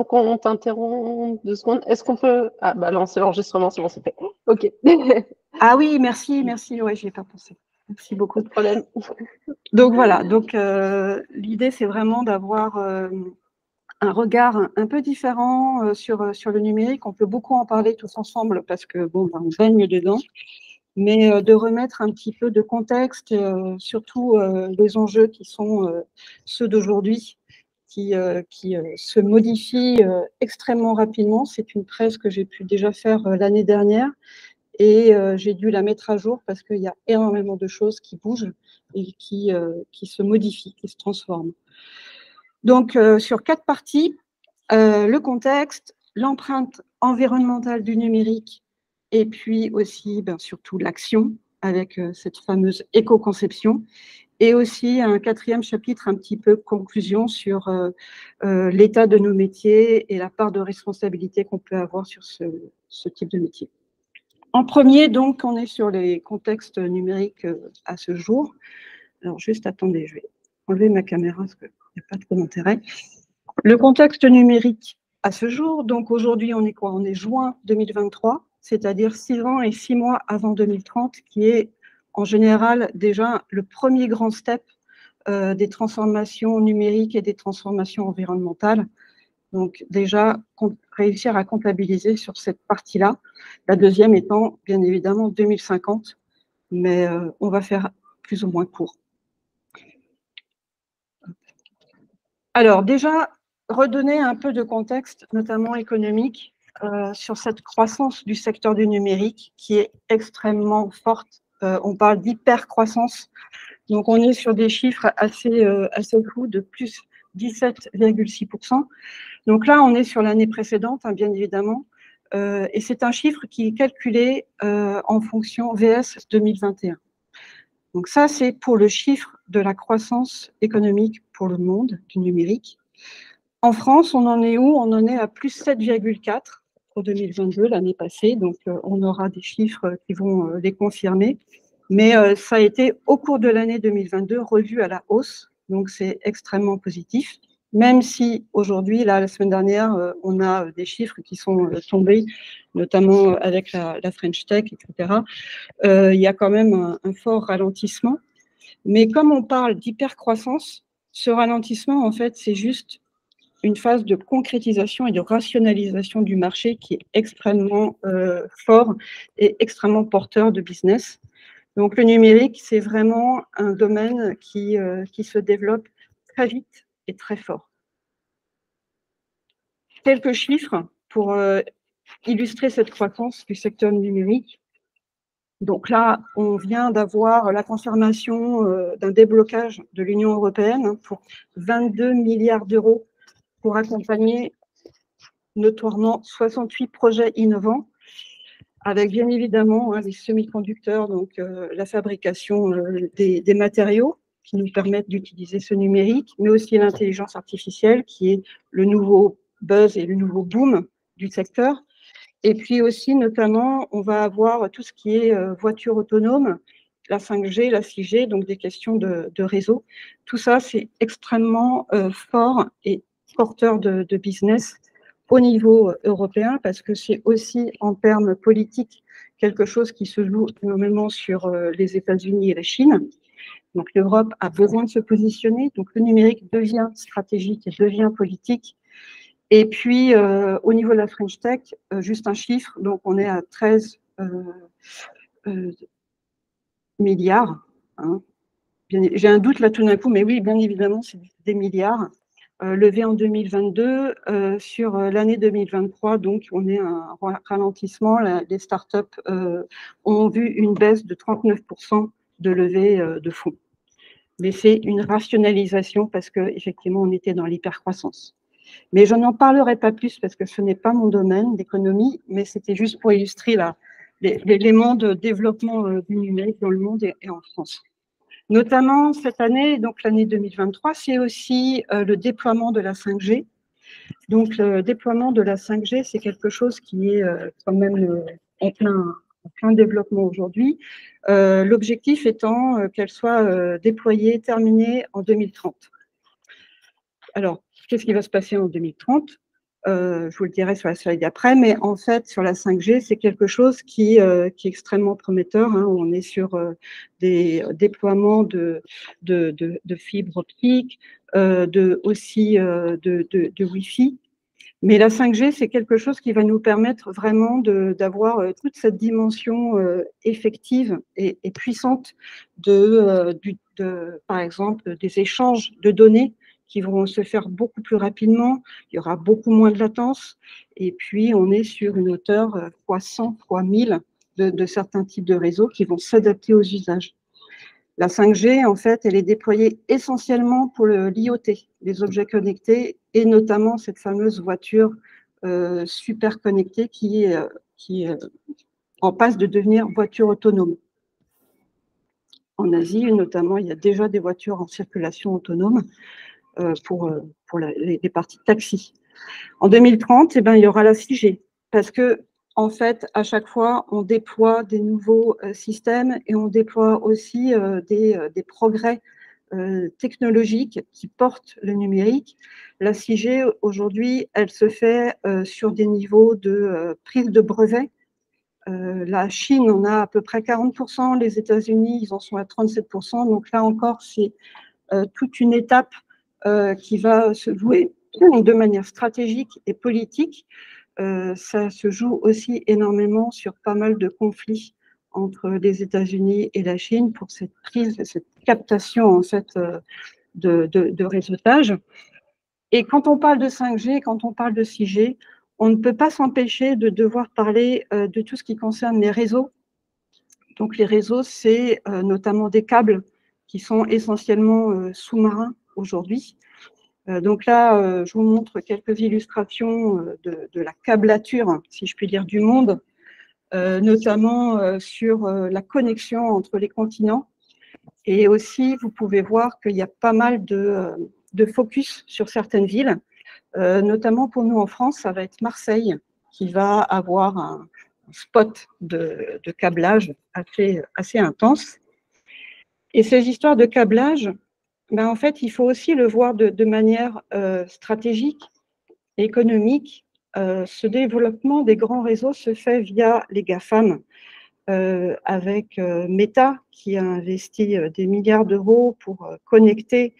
Sans qu'on t'interrompe 2 secondes, est-ce qu'on peut ah bah, lancer l'enregistrement, c'est bon, c'est fait. OK. Ah oui, merci, ouais, j'y ai pas pensé. Merci beaucoup. Pas de problème. Donc voilà, l'idée, c'est vraiment d'avoir un regard un peu différent sur le numérique. On peut beaucoup en parler tous ensemble parce que, bon, on baigne dedans, mais de remettre un petit peu de contexte, surtout les enjeux qui sont ceux d'aujourd'hui, qui se modifient extrêmement rapidement. C'est une presse que j'ai pu déjà faire l'année dernière et j'ai dû la mettre à jour parce qu'il y a énormément de choses qui bougent et qui se modifient, qui se transforment. Donc, sur 4 parties, le contexte, l'empreinte environnementale du numérique et puis aussi, surtout l'action avec cette fameuse éco-conception et aussi un 4e chapitre un petit peu conclusion sur l'état de nos métiers et la part de responsabilité qu'on peut avoir sur ce type de métier. En premier, donc, on est sur les contextes numériques à ce jour. Alors, juste attendez, je vais enlever ma caméra parce qu'il n'y a pas trop d'intérêt. Le contexte numérique à ce jour, donc aujourd'hui, on est quoi? On est juin 2023, c'est-à-dire 6 ans et 6 mois avant 2030, qui est en général déjà le premier grand step des transformations numériques et des transformations environnementales. Donc déjà, réussir à comptabiliser sur cette partie-là. La deuxième étant, bien évidemment, 2050, mais on va faire plus ou moins court. Alors déjà, redonner un peu de contexte, notamment économique, sur cette croissance du secteur du numérique qui est extrêmement forte. On parle d'hypercroissance. Donc, on est sur des chiffres assez fous de plus 17,6%. Donc là, on est sur l'année précédente, hein, bien évidemment, et c'est un chiffre qui est calculé en fonction VS 2021. Donc ça, c'est pour le chiffre de la croissance économique pour le monde du numérique. En France, on en est où? On en est à plus 7,4 pour 2022, l'année passée, donc on aura des chiffres qui vont les confirmer. Mais ça a été, au cours de l'année 2022, revu à la hausse, donc c'est extrêmement positif. Même si aujourd'hui, là, la semaine dernière, on a des chiffres qui sont tombés, notamment avec la French Tech, etc. Il y a quand même un fort ralentissement. Mais comme on parle d'hypercroissance, ce ralentissement, en fait, c'est juste une phase de concrétisation et de rationalisation du marché qui est extrêmement fort et extrêmement porteur de business. Donc, le numérique, c'est vraiment un domaine qui se développe très vite et très fort. Quelques chiffres pour illustrer cette croissance du secteur numérique. Donc là, on vient d'avoir la confirmation d'un déblocage de l'Union européenne pour 22 milliards d'euros pour accompagner notoirement 68 projets innovants, avec bien évidemment les semi-conducteurs, donc la fabrication des matériaux qui nous permettent d'utiliser ce numérique, mais aussi l'intelligence artificielle qui est le nouveau buzz et le nouveau boom du secteur. Et puis aussi, notamment, on va avoir tout ce qui est voiture autonome, la 5G, la 6G, donc des questions de réseau. Tout ça, c'est extrêmement fort et porteur de business au niveau européen, parce que c'est aussi en termes politiques quelque chose qui se joue énormément sur les États-Unis et la Chine. Donc l'Europe a besoin de se positionner, donc le numérique devient stratégique et devient politique. Et puis au niveau de la French Tech, juste un chiffre, donc on est à 13 milliards. Hein. J'ai un doute là tout d'un coup, mais oui, bien évidemment, c'est des milliards. Levé en 2022, sur l'année 2023, donc on est à un ralentissement. Les startups ont vu une baisse de 39% de levée de fonds. Mais c'est une rationalisation parce qu'effectivement, on était dans l'hypercroissance. Mais je n'en parlerai pas plus parce que ce n'est pas mon domaine d'économie, mais c'était juste pour illustrer l'élément de développement du numérique dans le monde et en France. Notamment cette année, donc l'année 2023, c'est aussi le déploiement de la 5G. Donc le déploiement de la 5G, c'est quelque chose qui est quand même en plein développement aujourd'hui. L'objectif étant qu'elle soit déployée, terminée en 2030. Alors, qu'est-ce qui va se passer en 2030? Je vous le dirai sur la slide d'après, mais en fait, sur la 5G, c'est quelque chose qui est extrêmement prometteur. Hein. On est sur des déploiements de fibres optiques, aussi de Wi-Fi. Mais la 5G, c'est quelque chose qui va nous permettre vraiment d'avoir toute cette dimension effective et puissante par exemple, des échanges de données qui vont se faire beaucoup plus rapidement. Il y aura beaucoup moins de latence. Et puis, on est sur une hauteur fois 100, fois 1000 de certains types de réseaux qui vont s'adapter aux usages. La 5G, en fait, elle est déployée essentiellement pour l'IoT, les objets connectés, et notamment cette fameuse voiture super connectée qui est en passe de devenir voiture autonome. En Asie, notamment, il y a déjà des voitures en circulation autonome pour les parties taxi. En 2030, eh ben, il y aura la 6G, parce que en fait, à chaque fois, on déploie des nouveaux systèmes et on déploie aussi des progrès technologiques qui portent le numérique. La 6G, aujourd'hui, elle se fait sur des niveaux de prise de brevets. La Chine en a à peu près 40%, les États-Unis, ils en sont à 37%. Donc là encore, c'est toute une étape qui va se jouer de manière stratégique et politique. Ça se joue aussi énormément sur pas mal de conflits entre les États-Unis et la Chine pour cette prise, cette captation en fait de réseautage. Et quand on parle de 5G, quand on parle de 6G, on ne peut pas s'empêcher de devoir parler de tout ce qui concerne les réseaux. Donc les réseaux, c'est notamment des câbles qui sont essentiellement sous-marins aujourd'hui. Donc là, je vous montre quelques illustrations de la câblature, si je puis dire, du monde, notamment sur la connexion entre les continents. Et aussi, vous pouvez voir qu'il y a pas mal de focus sur certaines villes, notamment pour nous en France, ça va être Marseille, qui va avoir un spot de câblage assez intense. Et ces histoires de câblage, ben en fait, il faut aussi le voir de manière stratégique et économique. Ce développement des grands réseaux se fait via les GAFAM, avec Meta qui a investi des milliards d'euros pour connecter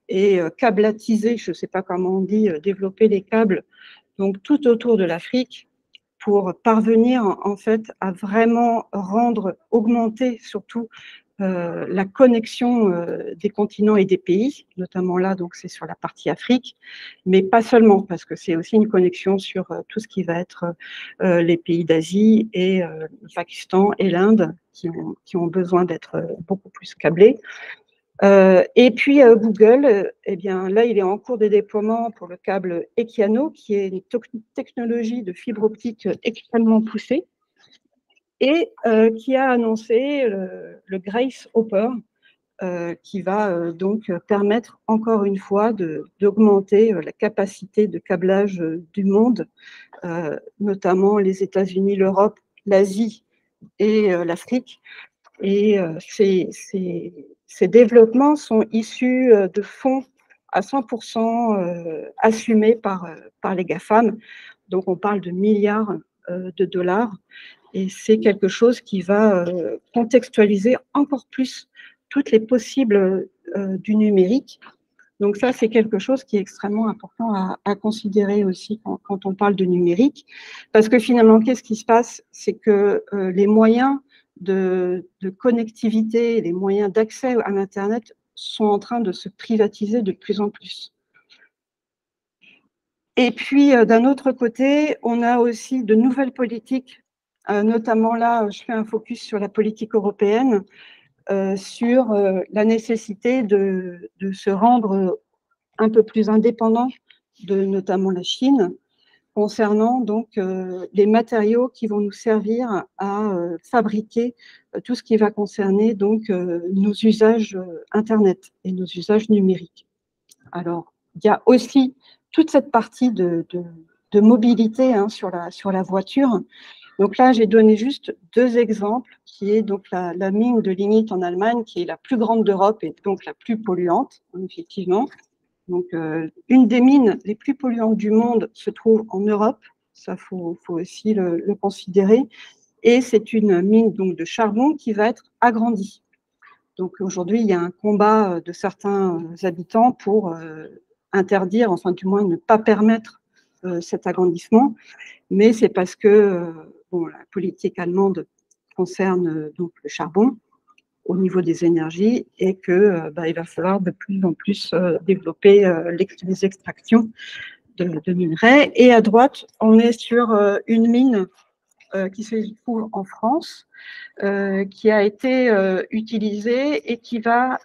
et câblatiser, je ne sais pas comment on dit, développer les câbles, donc tout autour de l'Afrique, pour parvenir en fait à vraiment augmenter surtout la connexion des continents et des pays, notamment là, donc c'est sur la partie Afrique, mais pas seulement, parce que c'est aussi une connexion sur tout ce qui va être les pays d'Asie et le Pakistan et l'Inde qui ont besoin d'être beaucoup plus câblés. Et puis Google, eh bien, là, il est en cours de déploiement pour le câble Equiano, qui est une technologie de fibre optique extrêmement poussée, et qui a annoncé le Grace Hopper, qui va donc permettre encore une fois d'augmenter la capacité de câblage du monde, notamment les États-Unis, l'Europe, l'Asie et l'Afrique. Et ces développements sont issus de fonds à 100% assumés par les GAFAM. Donc on parle de milliards de dollars. Et c'est quelque chose qui va contextualiser encore plus toutes les possibles du numérique. Donc ça, c'est quelque chose qui est extrêmement important à considérer aussi quand on parle de numérique. Parce que finalement, qu'est-ce qui se passe? C'est que les moyens de connectivité, les moyens d'accès à l'Internet sont en train de se privatiser de plus en plus. Et puis, d'un autre côté, on a aussi de nouvelles politiques. Notamment là, je fais un focus sur la politique européenne, sur la nécessité de se rendre un peu plus indépendant de notamment la Chine, concernant donc les matériaux qui vont nous servir à fabriquer tout ce qui va concerner donc nos usages Internet et nos usages numériques. Alors, il y a aussi toute cette partie de mobilité hein, sur la voiture. Donc là, j'ai donné juste deux exemples, qui est donc la mine de lignite en Allemagne, qui est la plus grande d'Europe et donc la plus polluante, effectivement. Donc, une des mines les plus polluantes du monde se trouve en Europe. Ça, faut aussi le considérer. Et c'est une mine donc, de charbon qui va être agrandie. Donc, aujourd'hui, il y a un combat de certains habitants pour interdire, enfin, du moins, ne pas permettre cet agrandissement. Mais c'est parce que bon, la politique allemande concerne donc le charbon au niveau des énergies et que il va falloir de plus en plus développer les extractions de minerais. Et à droite, on est sur une mine qui se trouve en France, qui a été utilisée et qui va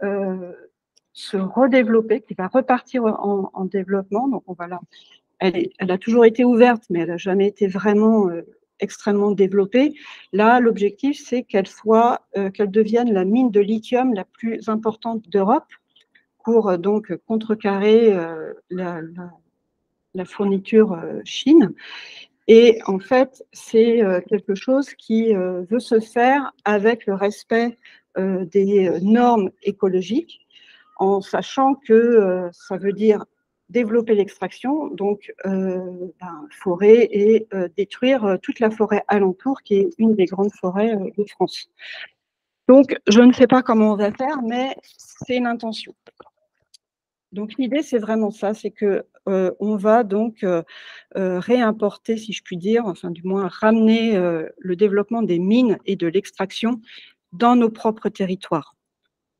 se redévelopper, qui va repartir en développement. Donc, on va là, elle a toujours été ouverte, mais elle n'a jamais été vraiment extrêmement développée. Là, l'objectif, c'est qu'elle devienne la mine de lithium la plus importante d'Europe pour donc contrecarrer la fourniture Chine. Et en fait, c'est quelque chose qui veut se faire avec le respect des normes écologiques, en sachant que ça veut dire développer l'extraction, donc forêt et détruire toute la forêt alentour, qui est une des grandes forêts de France. Donc, je ne sais pas comment on va faire, mais c'est l'intention. Donc, l'idée, c'est vraiment ça, c'est que on va donc réimporter, si je puis dire, enfin du moins ramener le développement des mines et de l'extraction dans nos propres territoires.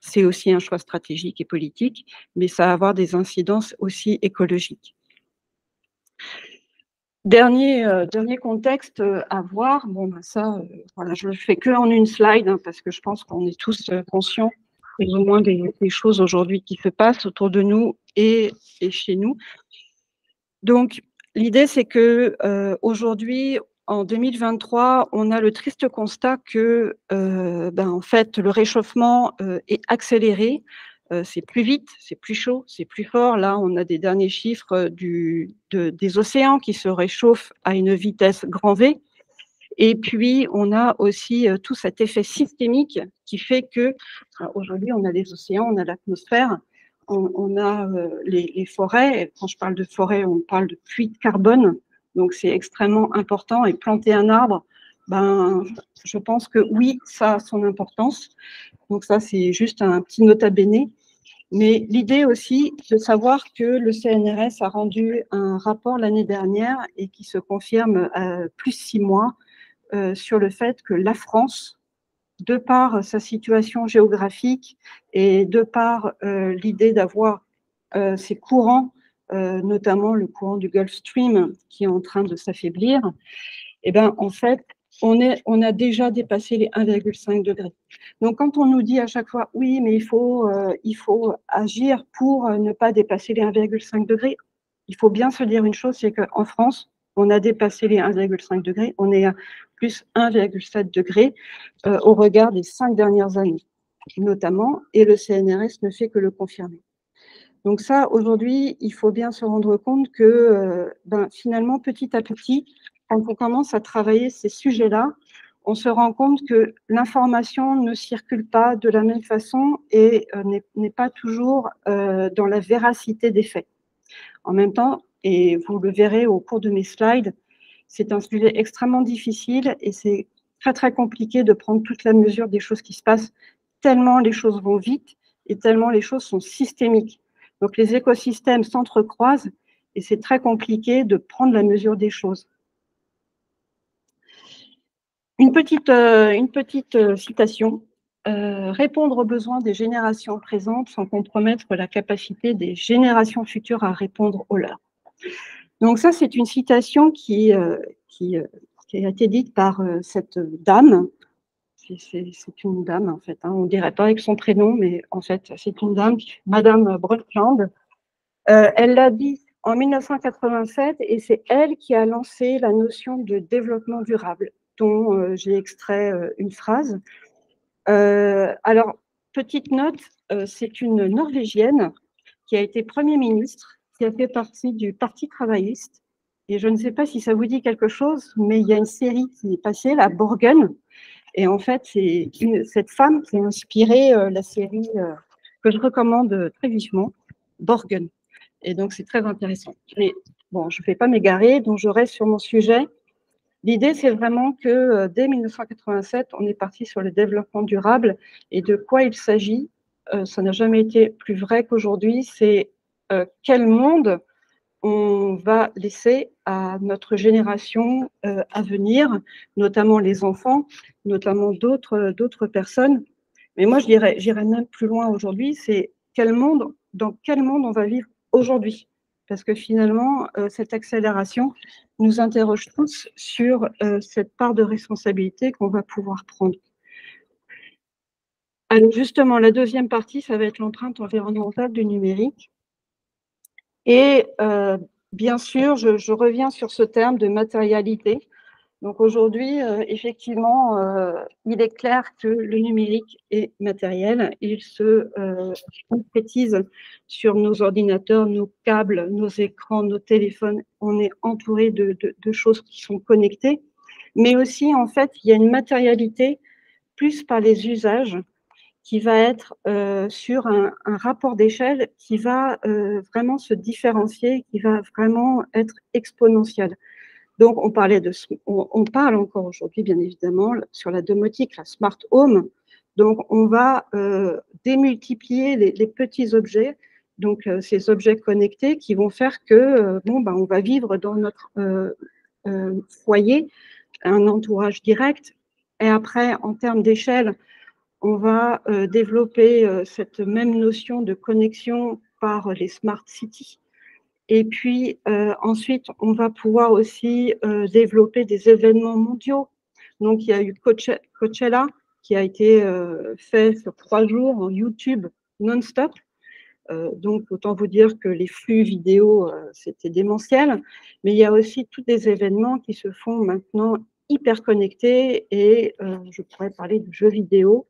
C'est aussi un choix stratégique et politique, mais ça va avoir des incidences aussi écologiques. Dernier contexte à voir, bon, ça, voilà, je ne le fais que en une slide, hein, parce que je pense qu'on est tous conscients plus ou moins des choses aujourd'hui qui se passent autour de nous et chez nous. Donc, l'idée, c'est que aujourd'hui, en 2023, on a le triste constat que, en fait, le réchauffement est accéléré. C'est plus vite, c'est plus chaud, c'est plus fort. Là, on a des derniers chiffres des océans qui se réchauffent à une vitesse grand V. Et puis, on a aussi tout cet effet systémique qui fait que aujourd'hui, on a les océans, on a l'atmosphère, on a les forêts. Et quand je parle de forêt, on parle de puits de carbone. Donc, c'est extrêmement important. Et planter un arbre, je pense que oui, ça a son importance. Donc, ça, c'est juste un petit nota bene. Mais l'idée aussi de savoir que le CNRS a rendu un rapport l'année dernière et qui se confirme plus 6 mois sur le fait que la France, de par sa situation géographique et de par l'idée d'avoir ces courants, notamment le courant du Gulf Stream qui est en train de s'affaiblir, et en fait, on a déjà dépassé les 1,5 degrés. Donc, quand on nous dit à chaque fois, oui, mais il faut agir pour ne pas dépasser les 1,5 degrés, il faut bien se dire une chose, c'est qu'en France, on a dépassé les 1,5 degrés, on est à plus 1,7 degrés au regard des 5 dernières années, notamment, et le CNRS ne fait que le confirmer. Donc ça, aujourd'hui, il faut bien se rendre compte que finalement, petit à petit, quand on commence à travailler ces sujets-là, on se rend compte que l'information ne circule pas de la même façon et n'est pas toujours dans la véracité des faits. En même temps, et vous le verrez au cours de mes slides, c'est un sujet extrêmement difficile et c'est très, très compliqué de prendre toute la mesure des choses qui se passent, tellement les choses vont vite et tellement les choses sont systémiques. Donc, les écosystèmes s'entrecroisent et c'est très compliqué de prendre la mesure des choses. Une petite citation. Répondre aux besoins des générations présentes sans compromettre la capacité des générations futures à répondre aux leurs. Donc ça, c'est une citation qui a été dite par cette dame. C'est une dame, en fait. Hein. On ne dirait pas avec son prénom, mais en fait, c'est une dame, Madame Brundtland. Elle l'a dit en 1987 et c'est elle qui a lancé la notion de développement durable, dont j'ai extrait une phrase. Alors, petite note, c'est une Norvégienne qui a été Premier ministre, qui a fait partie du Parti travailliste. Et je ne sais pas si ça vous dit quelque chose, mais il y a une série qui est passée, la Borgen. Et en fait, c'est cette femme qui a inspiré la série que je recommande très vivement, Borgen. Et donc, c'est très intéressant. Mais bon, je ne vais pas m'égarer, donc je reste sur mon sujet. L'idée, c'est vraiment que dès 1987, on est parti sur le développement durable. Et de quoi il s'agit, ça n'a jamais été plus vrai qu'aujourd'hui, c'est quel monde on va laisser à notre génération à venir, notamment les enfants, notamment d'autres personnes. Mais moi, j'irais même plus loin aujourd'hui, c'est dans quel monde on va vivre aujourd'hui. Parce que finalement, cette accélération nous interroge tous sur cette part de responsabilité qu'on va pouvoir prendre. Alors justement, la deuxième partie, ça va être l'empreinte environnementale du numérique. Et bien sûr, je reviens sur ce terme de matérialité. Donc aujourd'hui, effectivement, il est clair que le numérique est matériel. Il se concrétise sur nos ordinateurs, nos câbles, nos écrans, nos téléphones. On est entouré de choses qui sont connectées. Mais aussi, en fait, il y a une matérialité plus par les usages qui va être sur un rapport d'échelle qui va vraiment se différencier, qui va vraiment être exponentiel. Donc, on parle encore aujourd'hui, bien évidemment, sur la domotique, la smart home. Donc, on va démultiplier les petits objets, donc ces objets connectés qui vont faire que, on va vivre dans notre foyer un entourage direct. Et après, en termes d'échelle, on va développer cette même notion de connexion par les smart cities. Et puis ensuite, on va pouvoir aussi développer des événements mondiaux. Donc, il y a eu Coachella qui a été fait sur 3 jours en YouTube non-stop. Donc, autant vous dire que les flux vidéo, c'était démentiel. Mais il y a aussi tous des événements qui se font maintenant hyper connectés. Et je pourrais parler de jeux vidéo,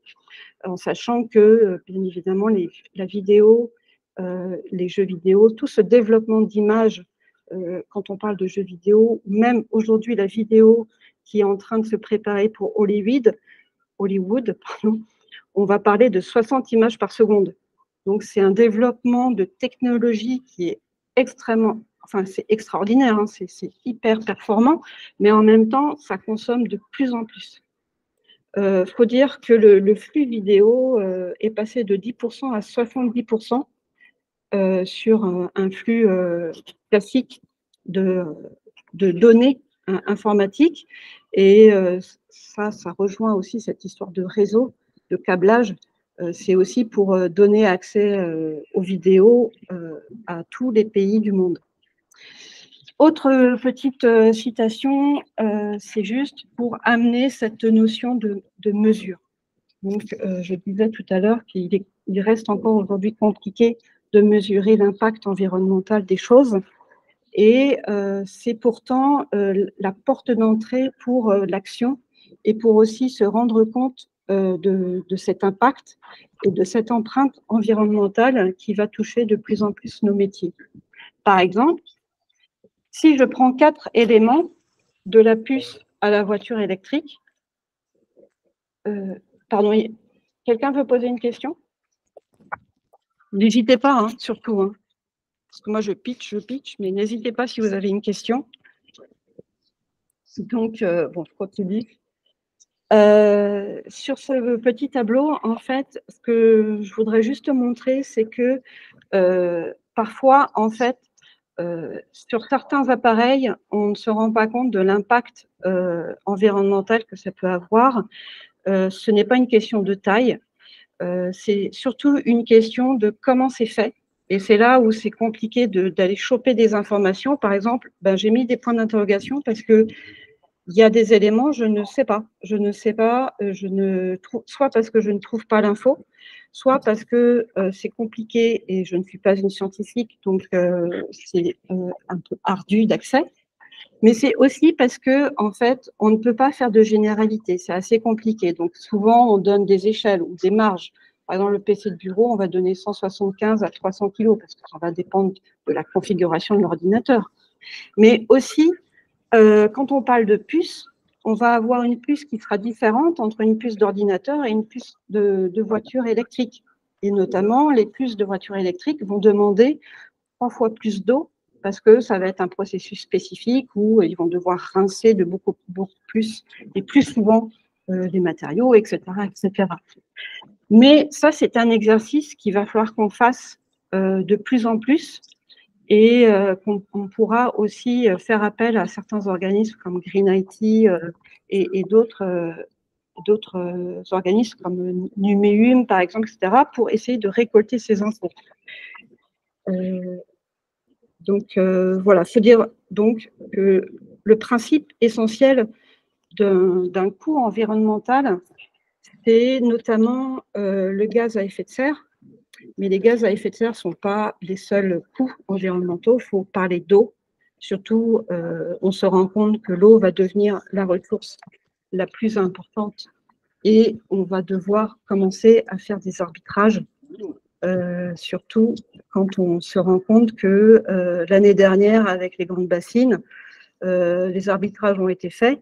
en sachant que, bien évidemment, la vidéo, les jeux vidéo, tout ce développement d'images, quand on parle de jeux vidéo, même aujourd'hui, la vidéo qui est en train de se préparer pour Hollywood, on va parler de 60 images par seconde. Donc, c'est un développement de technologie qui est c'est extraordinaire, hein, c'est hyper performant, mais en même temps, ça consomme de plus en plus. Faut dire que le flux vidéo est passé de 10% à 70% sur un flux classique de données informatiques. Et ça rejoint aussi cette histoire de réseau, de câblage. C'est aussi pour donner accès aux vidéos à tous les pays du monde. Autre petite citation, c'est juste pour amener cette notion de mesure. Donc, je disais tout à l'heure qu'il reste encore aujourd'hui compliqué de mesurer l'impact environnemental des choses. Et c'est pourtant la porte d'entrée pour l'action et pour aussi se rendre compte de cet impact et de cette empreinte environnementale qui va toucher de plus en plus nos métiers. Par exemple, si je prends 4 éléments, de la puce à la voiture électrique, pardon, quelqu'un veut poser une question? N'hésitez pas, hein, surtout. Hein, parce que moi, je pitch, mais n'hésitez pas si vous avez une question. Donc, bon, je continue. Sur ce petit tableau, en fait, ce que je voudrais juste montrer, c'est que parfois, en fait, sur certains appareils, on ne se rend pas compte de l'impact environnemental que ça peut avoir. Ce n'est pas une question de taille, c'est surtout une question de comment c'est fait. Et c'est là où c'est compliqué d'aller choper des informations. Par exemple, j'ai mis des points d'interrogation parce que il y a des éléments, je ne sais pas. Je ne sais pas, soit parce que je ne trouve pas l'info, soit parce que c'est compliqué et je ne suis pas une scientifique, donc c'est un peu ardu d'accès. Mais c'est aussi parce que, en fait, on ne peut pas faire de généralité, c'est assez compliqué. Donc souvent, on donne des échelles ou des marges. Par exemple, le PC de bureau, on va donner 175 à 300 kilos parce que ça va dépendre de la configuration de l'ordinateur. Mais aussi, quand on parle de puce, on va avoir une puce qui sera différente entre une puce d'ordinateur et une puce de voiture électrique. Et notamment, les puces de voiture électrique vont demander 3 fois plus d'eau parce que ça va être un processus spécifique où ils vont devoir rincer de beaucoup plus et plus souvent les matériaux, etc., etc. Mais ça, c'est un exercice qu'il va falloir qu'on fasse de plus en plus et qu'on pourra aussi faire appel à certains organismes comme Green IT et d'autres organismes comme Numéum, par exemple, etc., pour essayer de récolter ces infos. Voilà, il faut dire donc que le principe essentiel d'un coût environnemental, c'est notamment le gaz à effet de serre. Mais les gaz à effet de serre ne sont pas les seuls coûts environnementaux. Il faut parler d'eau. Surtout, on se rend compte que l'eau va devenir la ressource la plus importante et on va devoir commencer à faire des arbitrages, surtout quand on se rend compte que l'année dernière, avec les grandes bassines, les arbitrages ont été faits.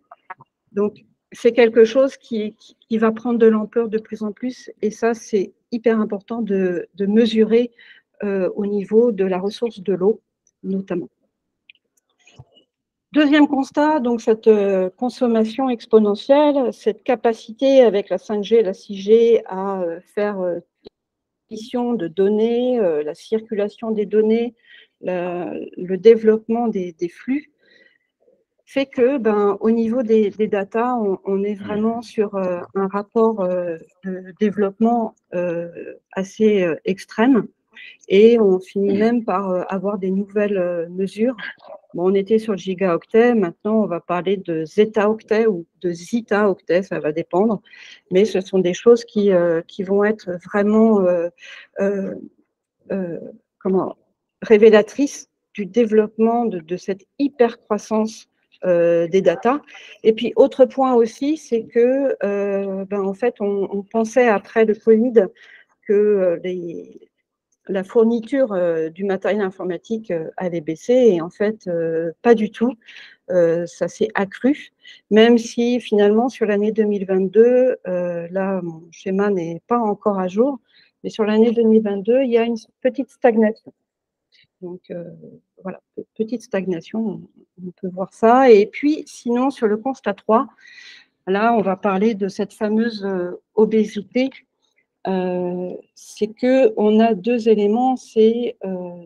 Donc, c'est quelque chose qui va prendre de l'ampleur de plus en plus et ça, c'est hyper important de mesurer au niveau de la ressource de l'eau, notamment. Deuxième constat, donc cette consommation exponentielle, cette capacité avec la 5G et la 6G à faire l'acquisition de données, la circulation des données, le développement des flux, fait que, au niveau des data, on est vraiment sur un rapport de développement assez extrême et on finit même par avoir des nouvelles mesures. Bon, on était sur le gigaoctet, maintenant on va parler de zétaoctet ou de zetaoctet, ça va dépendre, mais ce sont des choses qui vont être vraiment révélatrices du développement de cette hyper-croissance des data. Et puis, autre point aussi, c'est que, en fait, on pensait après le Covid que la fourniture du matériel informatique allait baisser, et en fait, pas du tout. Ça s'est accru, même si finalement, sur l'année 2022, là, mon schéma n'est pas encore à jour, mais sur l'année 2022, il y a une petite stagnation. Donc, voilà, petite stagnation, on peut voir ça. Et puis, sinon, sur le constat 3, là, on va parler de cette fameuse obésité. C'est qu'on a deux éléments. C'est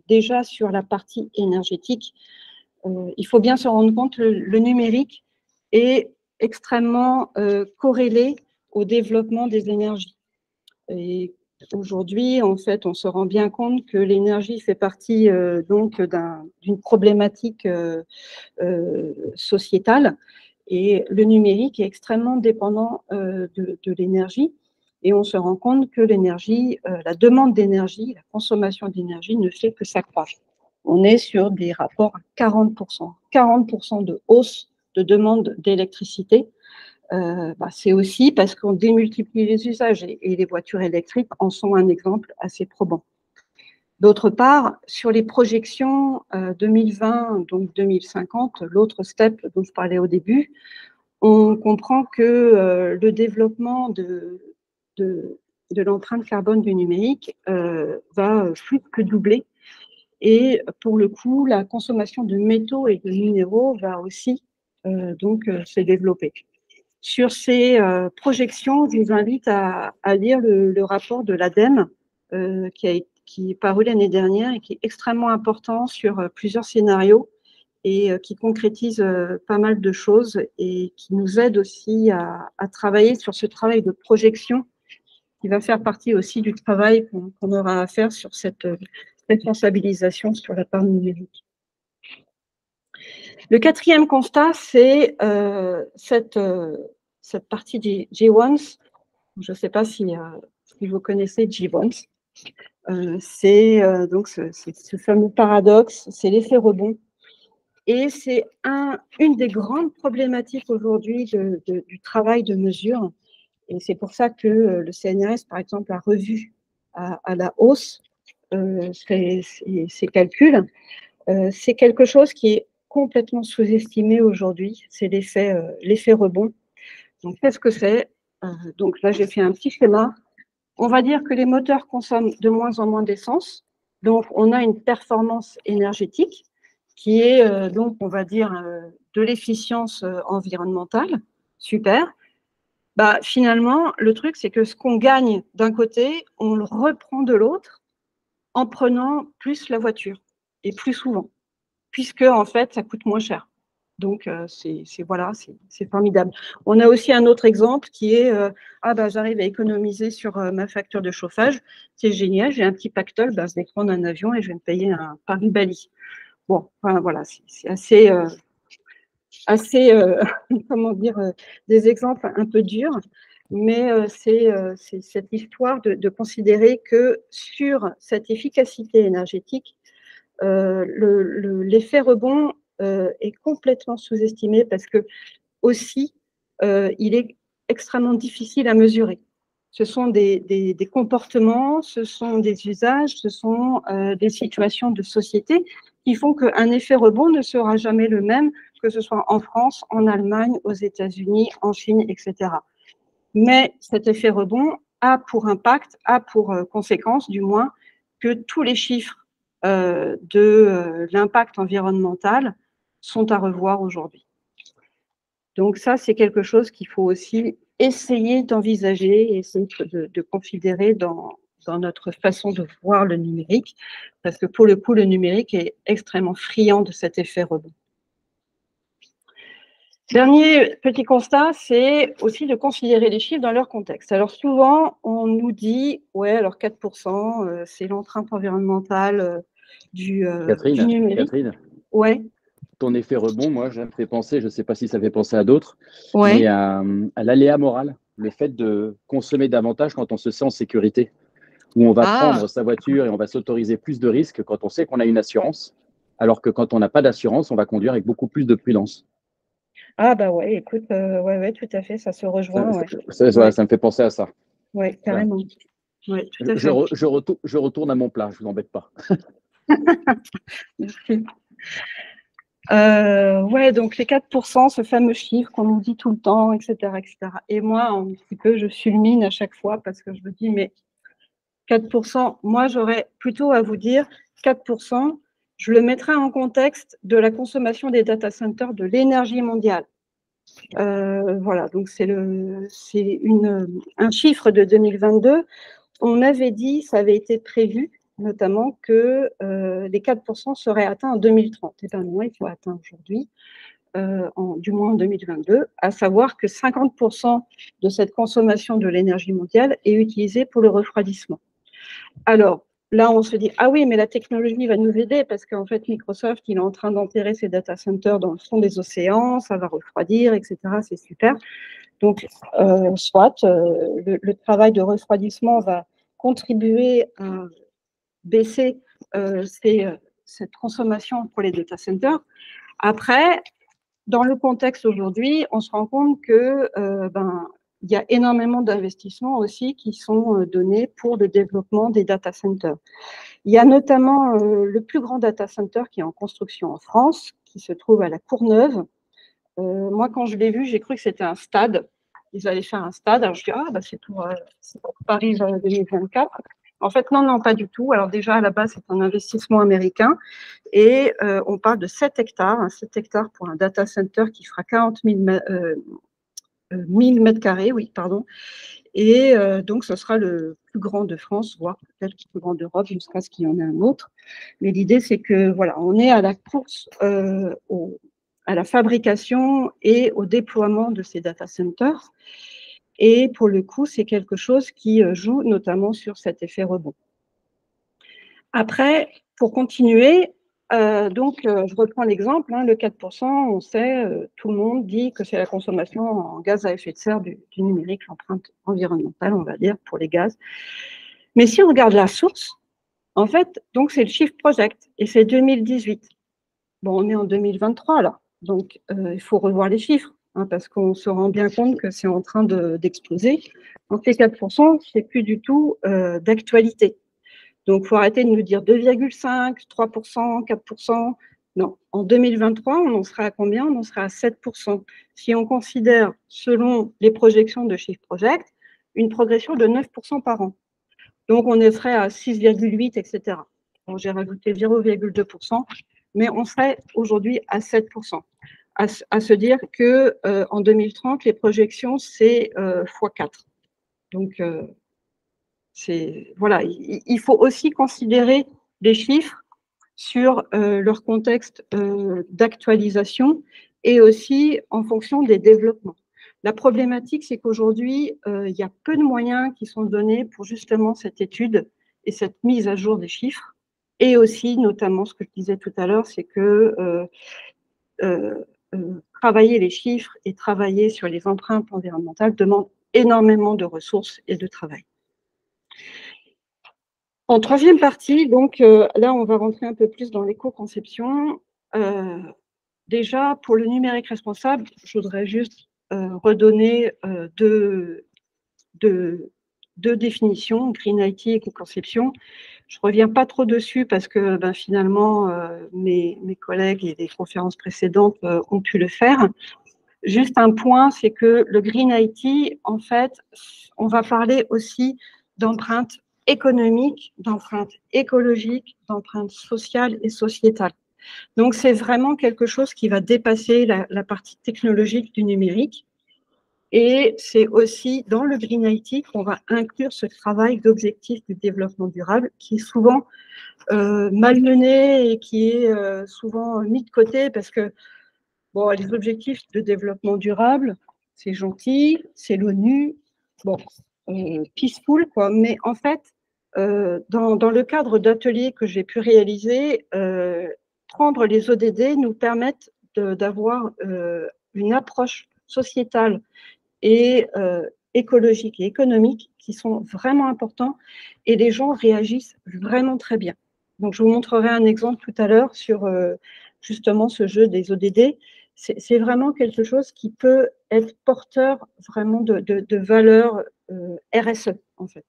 déjà sur la partie énergétique. Il faut bien se rendre compte que le numérique est extrêmement corrélé au développement des énergies. Et aujourd'hui, en fait, on se rend bien compte que l'énergie fait partie donc d'une problématique sociétale et le numérique est extrêmement dépendant de l'énergie. Et on se rend compte que l'énergie, la demande d'énergie, la consommation d'énergie ne fait que s'accroître. On est sur des rapports à 40%. 40% de hausse de demande d'électricité. C'est aussi parce qu'on démultiplie les usages et les voitures électriques en sont un exemple assez probant. D'autre part, sur les projections 2020, donc 2050, l'autre step dont je parlais au début, on comprend que le développement de l'empreinte carbone du numérique va plus que doubler. Et pour le coup, la consommation de métaux et de minéraux va aussi se développer. Sur ces projections, je vous invite à lire le rapport de l'ADEME qui est paru l'année dernière et qui est extrêmement important sur plusieurs scénarios et qui concrétise pas mal de choses et qui nous aide aussi à travailler sur ce travail de projection qui va faire partie aussi du travail qu'on aura à faire sur cette responsabilisation sur la part numérique. Le quatrième constat, c'est cette partie des G-Ones. Je ne sais pas si vous connaissez G-Ones. C'est donc ce fameux paradoxe, c'est l'effet rebond. Et c'est une des grandes problématiques aujourd'hui du travail de mesure. Et c'est pour ça que le CNRS, par exemple, a revu à la hausse ces calculs. C'est quelque chose qui est complètement sous-estimé aujourd'hui, c'est l'effet rebond. Donc, qu'est-ce que c'est? Donc là, j'ai fait un petit schéma. On va dire que les moteurs consomment de moins en moins d'essence. Donc, on a une performance énergétique qui est, donc, on va dire, de l'efficience environnementale. Super. Bah, finalement, le truc, c'est que ce qu'on gagne d'un côté, on le reprend de l'autre en prenant plus la voiture et plus souvent, puisque, en fait, ça coûte moins cher. Donc, voilà, c'est formidable. On a aussi un autre exemple qui est ah bah, j'arrive à économiser sur ma facture de chauffage, c'est génial, j'ai un petit pactole, bah, je vais prendre un avion et je vais me payer un Paris-Bali. Bon, enfin, voilà, c'est assez comment dire, des exemples un peu durs, mais c'est cette histoire de considérer que sur cette efficacité énergétique, l'effet rebond est complètement sous-estimé parce que aussi, il est extrêmement difficile à mesurer. Ce sont des comportements, ce sont des usages, ce sont des situations de société qui font qu'un effet rebond ne sera jamais le même, que ce soit en France, en Allemagne, aux États-Unis, en Chine, etc. Mais cet effet rebond a pour impact, a pour conséquence, du moins, que tous les chiffres de l'impact environnemental sont à revoir aujourd'hui. Donc ça, c'est quelque chose qu'il faut aussi essayer d'envisager, essayer de considérer dans notre façon de voir le numérique, parce que pour le coup, le numérique est extrêmement friand de cet effet rebond. Dernier petit constat, c'est aussi de considérer les chiffres dans leur contexte. Alors souvent, on nous dit, ouais, alors 4%, c'est l'empreinte environnementale du numérique. Catherine, ouais. ton effet rebond, moi, ça me fait penser, je ne sais pas si ça fait penser à d'autres, Ouais. mais à l'aléa moral, le fait de consommer davantage quand on se sent en sécurité, où on va prendre sa voiture et on va s'autoriser plus de risques quand on sait qu'on a une assurance, alors que quand on n'a pas d'assurance, on va conduire avec beaucoup plus de prudence. Ah bah ouais, écoute, ouais, tout à fait, ça se rejoint. Ça me fait penser à ça. Oui, carrément. Ouais, tout à fait. Je retourne à mon plat, je ne vous embête pas. Merci. Ouais, donc les 4%, ce fameux chiffre qu'on nous dit tout le temps, etc., etc. Et moi, un petit peu, je fulmine à chaque fois parce que je me dis, mais 4%, moi, j'aurais plutôt à vous dire 4%, je le mettrais en contexte de la consommation des data centers de l'énergie mondiale. Voilà, donc c'est un chiffre de 2022. On avait dit, ça avait été prévu, notamment que les 4% seraient atteints en 2030. Et bien non, il faut atteindre aujourd'hui, du moins en 2022, à savoir que 50% de cette consommation de l'énergie mondiale est utilisée pour le refroidissement. Alors, là, on se dit, ah oui, mais la technologie va nous aider parce qu'en fait, Microsoft, il est en train d'enterrer ses data centers dans le fond des océans, ça va refroidir, etc. C'est super. Donc, soit le travail de refroidissement va contribuer à baisser cette consommation pour les data centers. Après, dans le contexte aujourd'hui, on se rend compte que il y a énormément d'investissements aussi qui sont donnés pour le développement des data centers. Il y a notamment le plus grand data center qui est en construction en France, qui se trouve à la Courneuve. Moi, quand je l'ai vu, j'ai cru que c'était un stade. Ils allaient faire un stade. Alors, je dis, ah, bah, c'est pour Paris 2024. En fait, non, pas du tout. Alors, déjà, à la base, c'est un investissement américain. Et on parle de 7 hectares. 7 hectares pour un data center qui fera 40 000 mètres carrés, oui, pardon. Et donc, ce sera le plus grand de France, voire peut-être le plus grand d'Europe, jusqu'à ce qu'il y en ait un autre. Mais l'idée, c'est que, voilà, on est à la course à la fabrication et au déploiement de ces data centers. Et pour le coup, c'est quelque chose qui joue notamment sur cet effet rebond. Après, pour continuer, je reprends l'exemple, le 4%, on sait, tout le monde dit que c'est la consommation en gaz à effet de serre du numérique, l'empreinte environnementale, on va dire, pour les gaz. Mais si on regarde la source, en fait, donc c'est le Shift Project, et c'est 2018. Bon, on est en 2023, là. Donc, il faut revoir les chiffres, parce qu'on se rend bien compte que c'est en train d'exploser. Donc, les 4%, c'est plus du tout d'actualité. Donc, il faut arrêter de nous dire 2,5, 3%, 4%. Non, en 2023, on en sera à combien? On en sera à 7%. Si on considère, selon les projections de Shift Project, une progression de 9% par an. Donc, on serait à 6,8, etc. bon, j'ai rajouté 0,2%, mais on serait aujourd'hui à 7%. À se dire que en 2030, les projections, c'est x4. Donc, voilà, il faut aussi considérer les chiffres sur leur contexte d'actualisation et aussi en fonction des développements. La problématique, c'est qu'aujourd'hui, il y a peu de moyens qui sont donnés pour justement cette étude et cette mise à jour des chiffres. Et aussi, notamment, ce que je disais tout à l'heure, c'est que travailler les chiffres et travailler sur les empreintes environnementales demande énormément de ressources et de travail. En troisième partie, donc là, on va rentrer un peu plus dans l'éco-conception. Déjà, pour le numérique responsable, je voudrais juste redonner deux définitions, Green IT et éco-conception. Je ne reviens pas trop dessus parce que finalement, mes collègues et des conférences précédentes ont pu le faire. Juste un point, c'est que le Green IT, en fait, on va parler aussi d'empreintes économiques, d'empreintes écologiques, d'empreintes sociales et sociétales. Donc, c'est vraiment quelque chose qui va dépasser la partie technologique du numérique. Et c'est aussi dans le Green IT qu'on va inclure ce travail d'objectif du développement durable qui est souvent malmené et qui est souvent mis de côté parce que bon, les objectifs de développement durable, c'est gentil, c'est l'ONU, bon, peaceful, quoi. Mais en fait, dans le cadre d'ateliers que j'ai pu réaliser, prendre les ODD nous permettent d'avoir une approche sociétale et écologique et économique qui sont vraiment importants et les gens réagissent vraiment très bien. Donc, je vous montrerai un exemple tout à l'heure sur justement ce jeu des ODD. C'est vraiment quelque chose qui peut être porteur vraiment de valeurs RSE, en fait.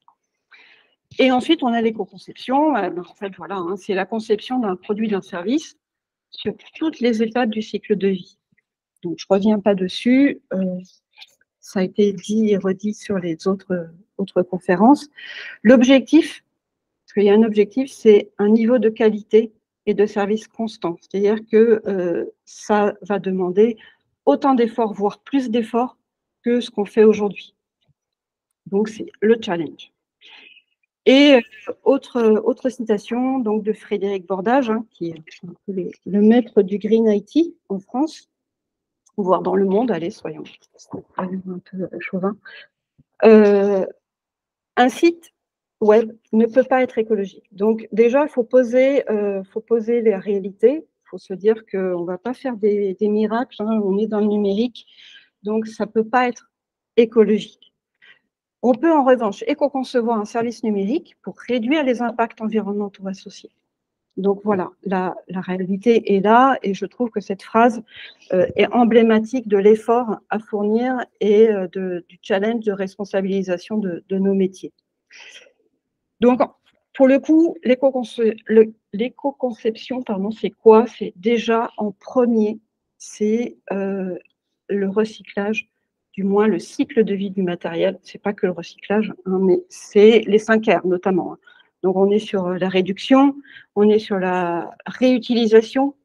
Et ensuite, on a l'éco-conception. En fait, voilà, hein, c'est la conception d'un produit, d'un service sur toutes les étapes du cycle de vie. Donc, je ne reviens pas dessus. Ça a été dit et redit sur les autres conférences. L'objectif, parce qu'il y a un objectif, c'est un niveau de qualité et de service constant. C'est-à-dire que ça va demander autant d'efforts, voire plus d'efforts que ce qu'on fait aujourd'hui. Donc, c'est le challenge. Et autre citation donc, de Frédéric Bordage, hein, qui est un peu le maître du Green IT en France, voire dans le monde, allez, soyons un peu chauvin. Un site web ne peut pas être écologique. Donc déjà, il faut poser les réalités. Il faut se dire qu'on ne va pas faire des miracles. Hein, on est dans le numérique, donc ça ne peut pas être écologique. On peut en revanche éco-concevoir un service numérique pour réduire les impacts environnementaux associés. Donc voilà, la réalité est là et je trouve que cette phrase est emblématique de l'effort à fournir et du challenge de responsabilisation de nos métiers. Donc, pour le coup, l'éco-conception, c'est quoi? C'est déjà en premier, c'est le recyclage, du moins le cycle de vie du matériel. Ce n'est pas que le recyclage, hein, mais c'est les 5 R notamment. Donc, on est sur la réduction, on est sur la réutilisation,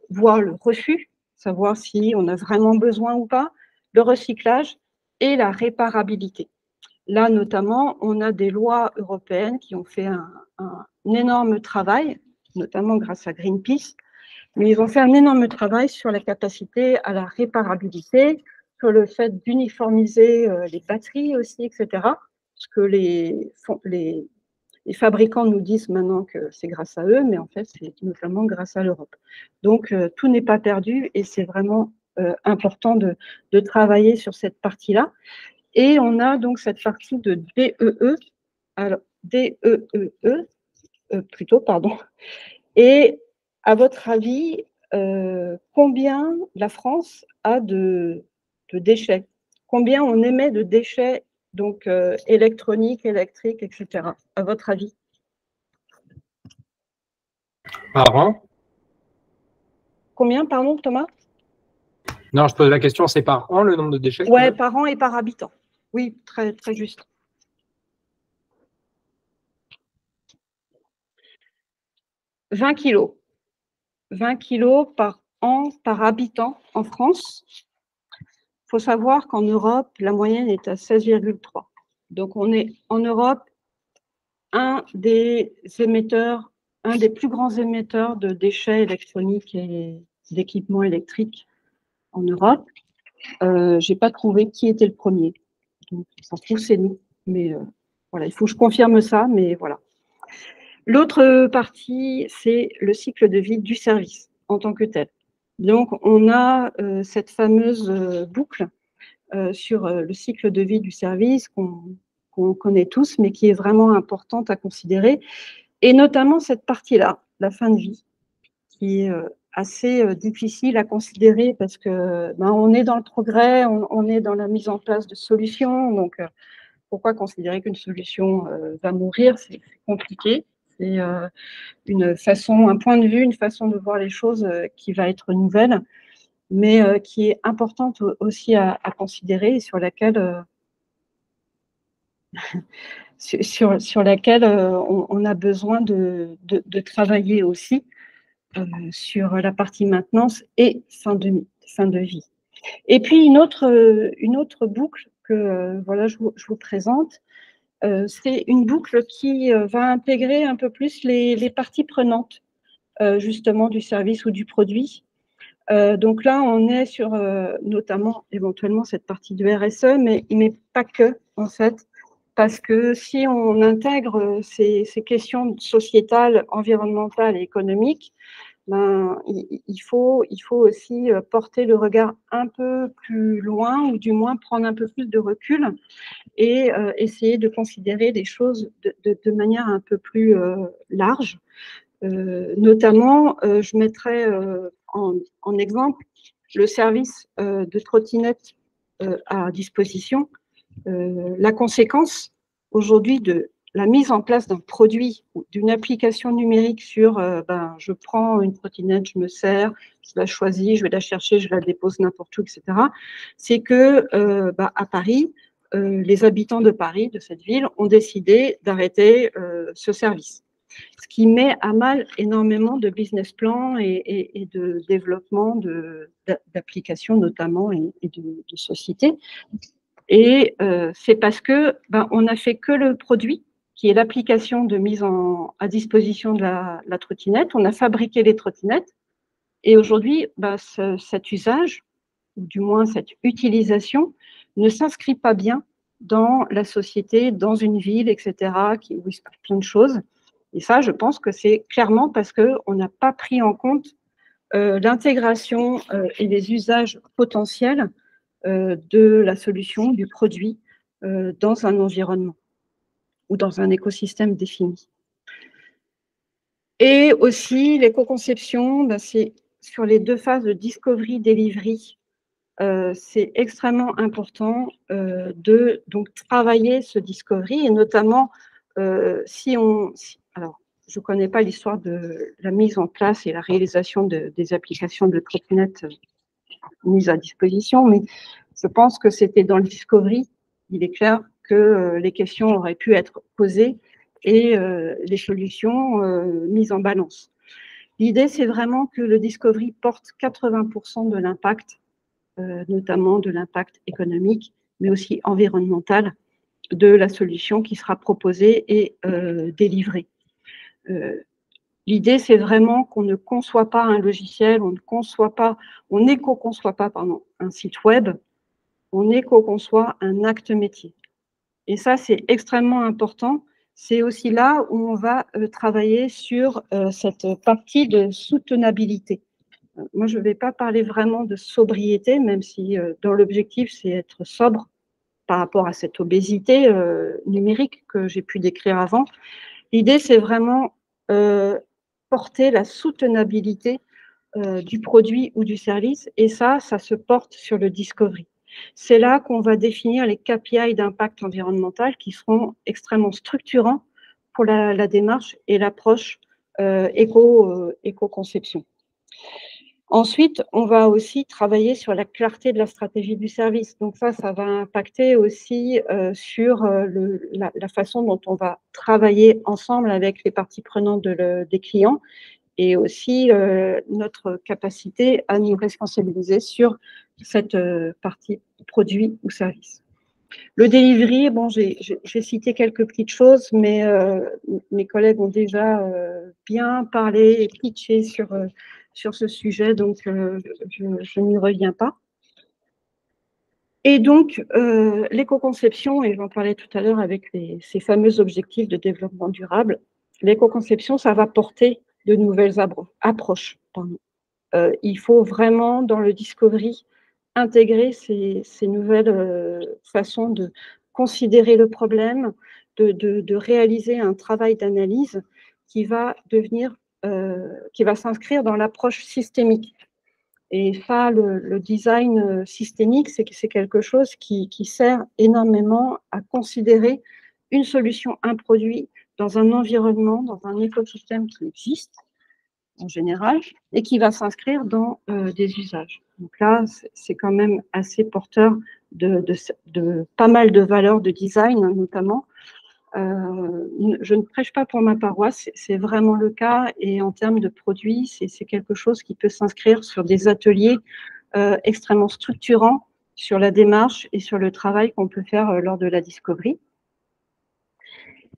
voire le refus, savoir si on a vraiment besoin ou pas, le recyclage et la réparabilité. Là, notamment, on a des lois européennes qui ont fait un énorme travail, notamment grâce à Greenpeace, mais ils ont fait un énorme travail sur la capacité à la réparabilité, sur le fait d'uniformiser les batteries aussi, etc. Parce que les fabricants nous disent maintenant que c'est grâce à eux, mais en fait, c'est notamment grâce à l'Europe. Donc, tout n'est pas perdu et c'est vraiment important de travailler sur cette partie-là. Et on a donc cette partie de DEE, alors DEEE, plutôt, pardon. Et à votre avis, combien la France a de déchets? Combien on émet de déchets donc électroniques, électriques, etc. À votre avis? Par an? Combien, pardon, Thomas? Non, je pose la question, c'est par an le nombre de déchets? Ouais, par an et par habitant. Oui, très, très juste. 20 kilos. 20 kilos par an, par habitant en France. Il faut savoir qu'en Europe, la moyenne est à 16,3. Donc, on est en Europe un des plus grands émetteurs de déchets électroniques et d'équipements électriques en Europe. Je n'ai pas trouvé qui était le premier. Donc, ça se trouve, c'est nous. Mais voilà, il faut que je confirme ça, mais voilà. L'autre partie, c'est le cycle de vie du service en tant que tel. Donc, on a cette fameuse boucle sur le cycle de vie du service qu'on connaît tous, mais qui est vraiment importante à considérer, et notamment cette partie-là, la fin de vie, qui est assez difficile à considérer parce que on est dans le progrès, on est dans la mise en place de solutions, donc pourquoi considérer qu'une solution va mourir? C'est compliqué. C'est un point de vue, une façon de voir les choses qui va être nouvelle, mais qui est importante aussi à considérer et sur laquelle, on a besoin de travailler aussi sur la partie maintenance et fin de vie. Et puis une autre boucle que voilà, je vous présente, c'est une boucle qui va intégrer un peu plus les parties prenantes justement du service ou du produit. Donc là, on est sur notamment éventuellement cette partie du RSE, mais pas que en fait, parce que si on intègre ces questions sociétales, environnementales et économiques, il faut aussi porter le regard un peu plus loin, ou du moins prendre un peu plus de recul et essayer de considérer des choses de manière un peu plus large. Notamment, je mettrais en exemple le service de trottinette à disposition. La conséquence aujourd'hui de la mise en place d'un produit ou d'une application numérique sur je prends une trottinette, je me sers, je la choisis, je vais la chercher, je la dépose n'importe où, etc. C'est que à Paris, les habitants de Paris, de cette ville, ont décidé d'arrêter ce service. Ce qui met à mal énormément de business plans et de développement d'applications notamment et de sociétés. Et c'est parce que on n'a fait que le produit, qui est l'application de mise à disposition de la trottinette. On a fabriqué les trottinettes. Et aujourd'hui, cet usage, ou du moins cette utilisation, ne s'inscrit pas bien dans la société, dans une ville, etc., où il se passe plein de choses. Et ça, je pense que c'est clairement parce qu'on n'a pas pris en compte l'intégration et les usages potentiels de la solution, du produit, dans un environnement ou dans un écosystème défini. Et aussi, l'éco-conception, c'est sur les 2 phases de discovery, delivery, c'est extrêmement important de donc travailler ce discovery, et notamment alors, je ne connais pas l'histoire de la mise en place et la réalisation des applications de trottinettes mises à disposition, mais je pense que c'était dans le discovery. Il est clair que les questions auraient pu être posées et les solutions mises en balance. L'idée, c'est vraiment que le discovery porte 80% de l'impact, notamment de l'impact économique, mais aussi environnemental, de la solution qui sera proposée et délivrée. L'idée, c'est vraiment qu'on ne conçoit pas un logiciel, on n'éco-conçoit pas un site web, on éco-conçoit un acte métier. Et ça, c'est extrêmement important. C'est aussi là où on va travailler sur cette partie de soutenabilité. Moi, je ne vais pas parler vraiment de sobriété, même si dans l'objectif, c'est être sobre par rapport à cette obésité numérique que j'ai pu décrire avant. L'idée, c'est vraiment porter la soutenabilité du produit ou du service, et ça se porte sur le discovery. C'est là qu'on va définir les KPI d'impact environnemental qui seront extrêmement structurants pour la démarche et l'approche éco-conception. Ensuite, on va aussi travailler sur la clarté de la stratégie du service. Donc ça va impacter aussi sur la façon dont on va travailler ensemble avec les parties prenantes des clients et aussi notre capacité à nous responsabiliser sur cette partie produit ou service. Le delivery, bon, j'ai cité quelques petites choses, mais mes collègues ont déjà bien parlé et pitché sur ce sujet, donc je n'y reviens pas. Et donc, l'éco-conception, et j'en parlais tout à l'heure avec ces fameux objectifs de développement durable, l'éco-conception, ça va porter de nouvelles approches. Il faut vraiment, dans le discovery, intégrer ces nouvelles façons de considérer le problème, de réaliser un travail d'analyse qui va qui va s'inscrire dans l'approche systémique. Et ça, le design systémique, c'est quelque chose qui sert énormément à considérer une solution, un produit dans un environnement, dans un écosystème qui existe en général et qui va s'inscrire dans des usages. Donc là, c'est quand même assez porteur de pas mal de valeurs de design, notamment. Je ne prêche pas pour ma paroisse, c'est vraiment le cas. Et en termes de produits, c'est quelque chose qui peut s'inscrire sur des ateliers extrêmement structurants sur la démarche et sur le travail qu'on peut faire lors de la discovery.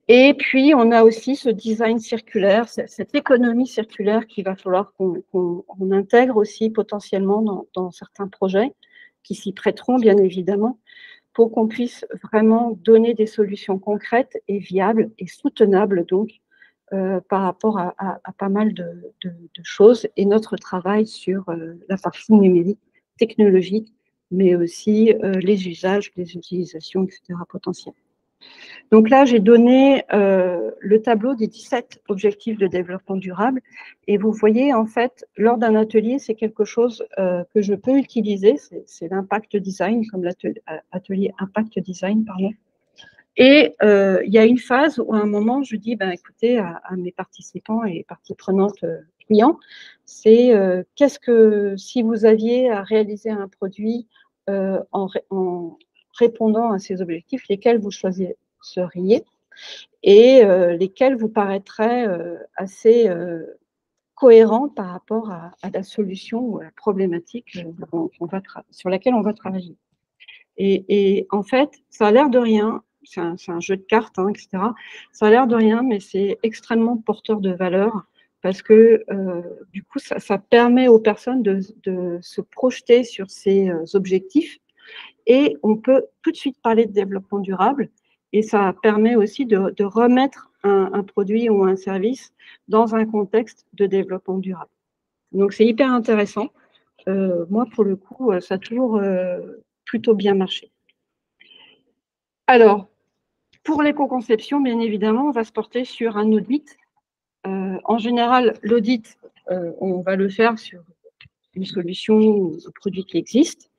Et puis, on a aussi ce design circulaire, cette économie circulaire qu'il va falloir qu'on intègre aussi potentiellement dans certains projets qui s'y prêteront, bien évidemment, pour qu'on puisse vraiment donner des solutions concrètes et viables et soutenables, donc, par rapport à pas mal de choses, et notre travail sur la partie numérique, technologique, mais aussi les usages, les utilisations, etc. potentielles. Donc là, j'ai donné le tableau des 17 objectifs de développement durable. Et vous voyez, en fait, lors d'un atelier, c'est quelque chose que je peux utiliser. C'est l'impact design, comme l'atelier impact design, pardon. Et il y a une phase où, à un moment, je dis, ben, écoutez, à mes participants et parties prenantes clients, c'est qu'est-ce que, si vous aviez à réaliser un produit en répondant à ces objectifs, lesquels vous choisiriez et lesquels vous paraîtraient assez cohérents par rapport à la solution ou à la problématique sur laquelle on va travailler. Et en fait, ça a l'air de rien, c'est un jeu de cartes, hein, etc. Ça a l'air de rien, mais c'est extrêmement porteur de valeur parce que du coup, ça permet aux personnes de se projeter sur ces objectifs et on peut tout de suite parler de développement durable. Et ça permet aussi de remettre un produit ou un service dans un contexte de développement durable. Donc, c'est hyper intéressant. Moi, pour le coup, ça a toujours plutôt bien marché. Alors, pour l'éco-conception, bien évidemment, on va se porter sur un audit. En général, l'audit, on va le faire sur une solution ou un produit qui existe.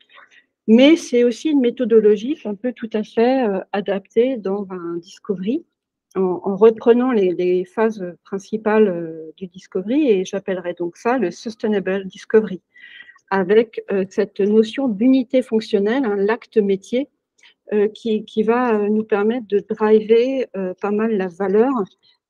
Mais c'est aussi une méthodologie qu'on peut tout à fait adapter dans un discovery en reprenant les phases principales du discovery, et j'appellerais donc ça le sustainable discovery, avec cette notion d'unité fonctionnelle, hein, l'acte métier, qui va nous permettre de driver pas mal la valeur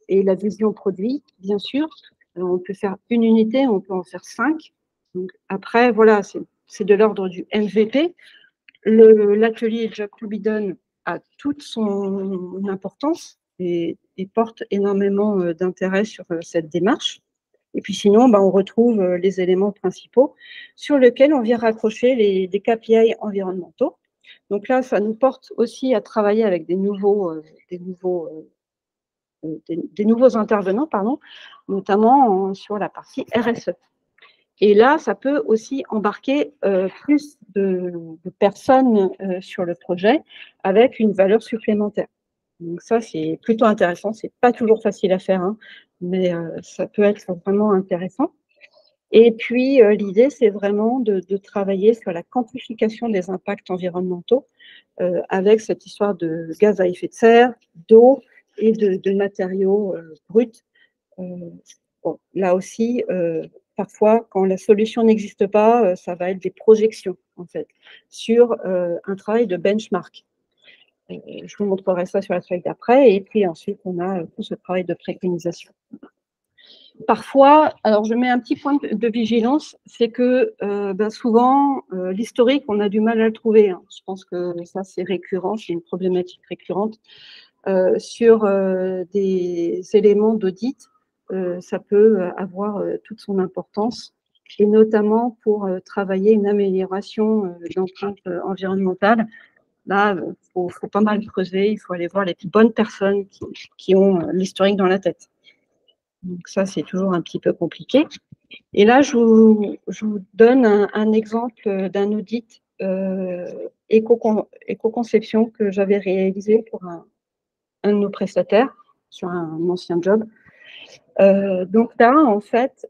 et la vision produit, bien sûr. Alors, on peut faire une unité, on peut en faire 5. Donc, après, voilà, c'est de l'ordre du MVP. L'atelier Jack Lubidon a toute son importance et porte énormément d'intérêt sur cette démarche. Et puis sinon, on retrouve les éléments principaux sur lesquels on vient raccrocher des KPI environnementaux. Donc là, ça nous porte aussi à travailler avec des nouveaux intervenants, notamment sur la partie RSE. Et là, ça peut aussi embarquer plus de personnes sur le projet avec une valeur supplémentaire. Donc ça, c'est plutôt intéressant. C'est pas toujours facile à faire, hein, mais ça peut être vraiment intéressant. Et puis, l'idée, c'est vraiment de travailler sur la quantification des impacts environnementaux avec cette histoire de gaz à effet de serre, d'eau et de matériaux bruts. Bon, là aussi, parfois, quand la solution n'existe pas, ça va être des projections, en fait, sur un travail de benchmark. Je vous montrerai ça sur la slide d'après. Et puis ensuite, on a tout ce travail de préconisation. parfois, alors je mets un petit point de vigilance, c'est que souvent, l'historique, on a du mal à le trouver. Hein. Je pense que ça, c'est récurrent, c'est une problématique récurrente. Sur des éléments d'audit, ça peut avoir toute son importance, et notamment pour travailler une amélioration d'empreinte environnementale. Là, il faut pas mal creuser, il faut aller voir les bonnes personnes qui ont l'historique dans la tête. Donc ça, c'est toujours un petit peu compliqué. Et là, je vous donne un exemple d'un audit éco-conception que j'avais réalisé pour un de nos prestataires sur un ancien job. Donc là, en fait,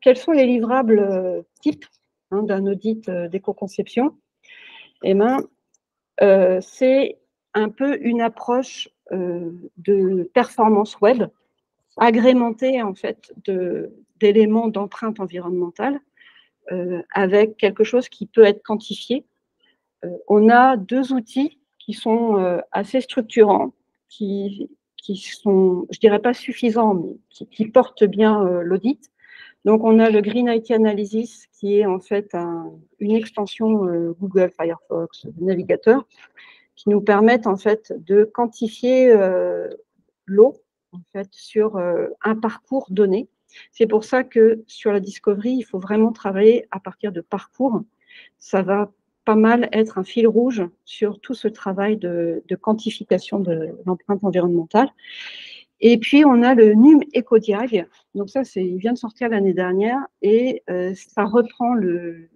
quels sont les livrables types d'un audit d'éco-conception? Eh bien, c'est un peu une approche de performance web agrémentée en fait d'éléments d'empreinte environnementale avec quelque chose qui peut être quantifié. On a deux outils qui sont assez structurants, qui sont, je dirais pas suffisants, mais qui portent bien l'audit. Donc, on a le Green IT Analysis, qui est en fait une extension Google Firefox, navigateur, qui nous permettent en fait de quantifier l'eau en fait sur un parcours donné. C'est pour ça que sur la discovery, il faut vraiment travailler à partir de parcours. Ça va pas mal être un fil rouge sur tout ce travail de quantification de l'empreinte environnementale. Et puis, on a le NUM EcoDiag. Donc ça, il vient de sortir l'année dernière et ça reprend le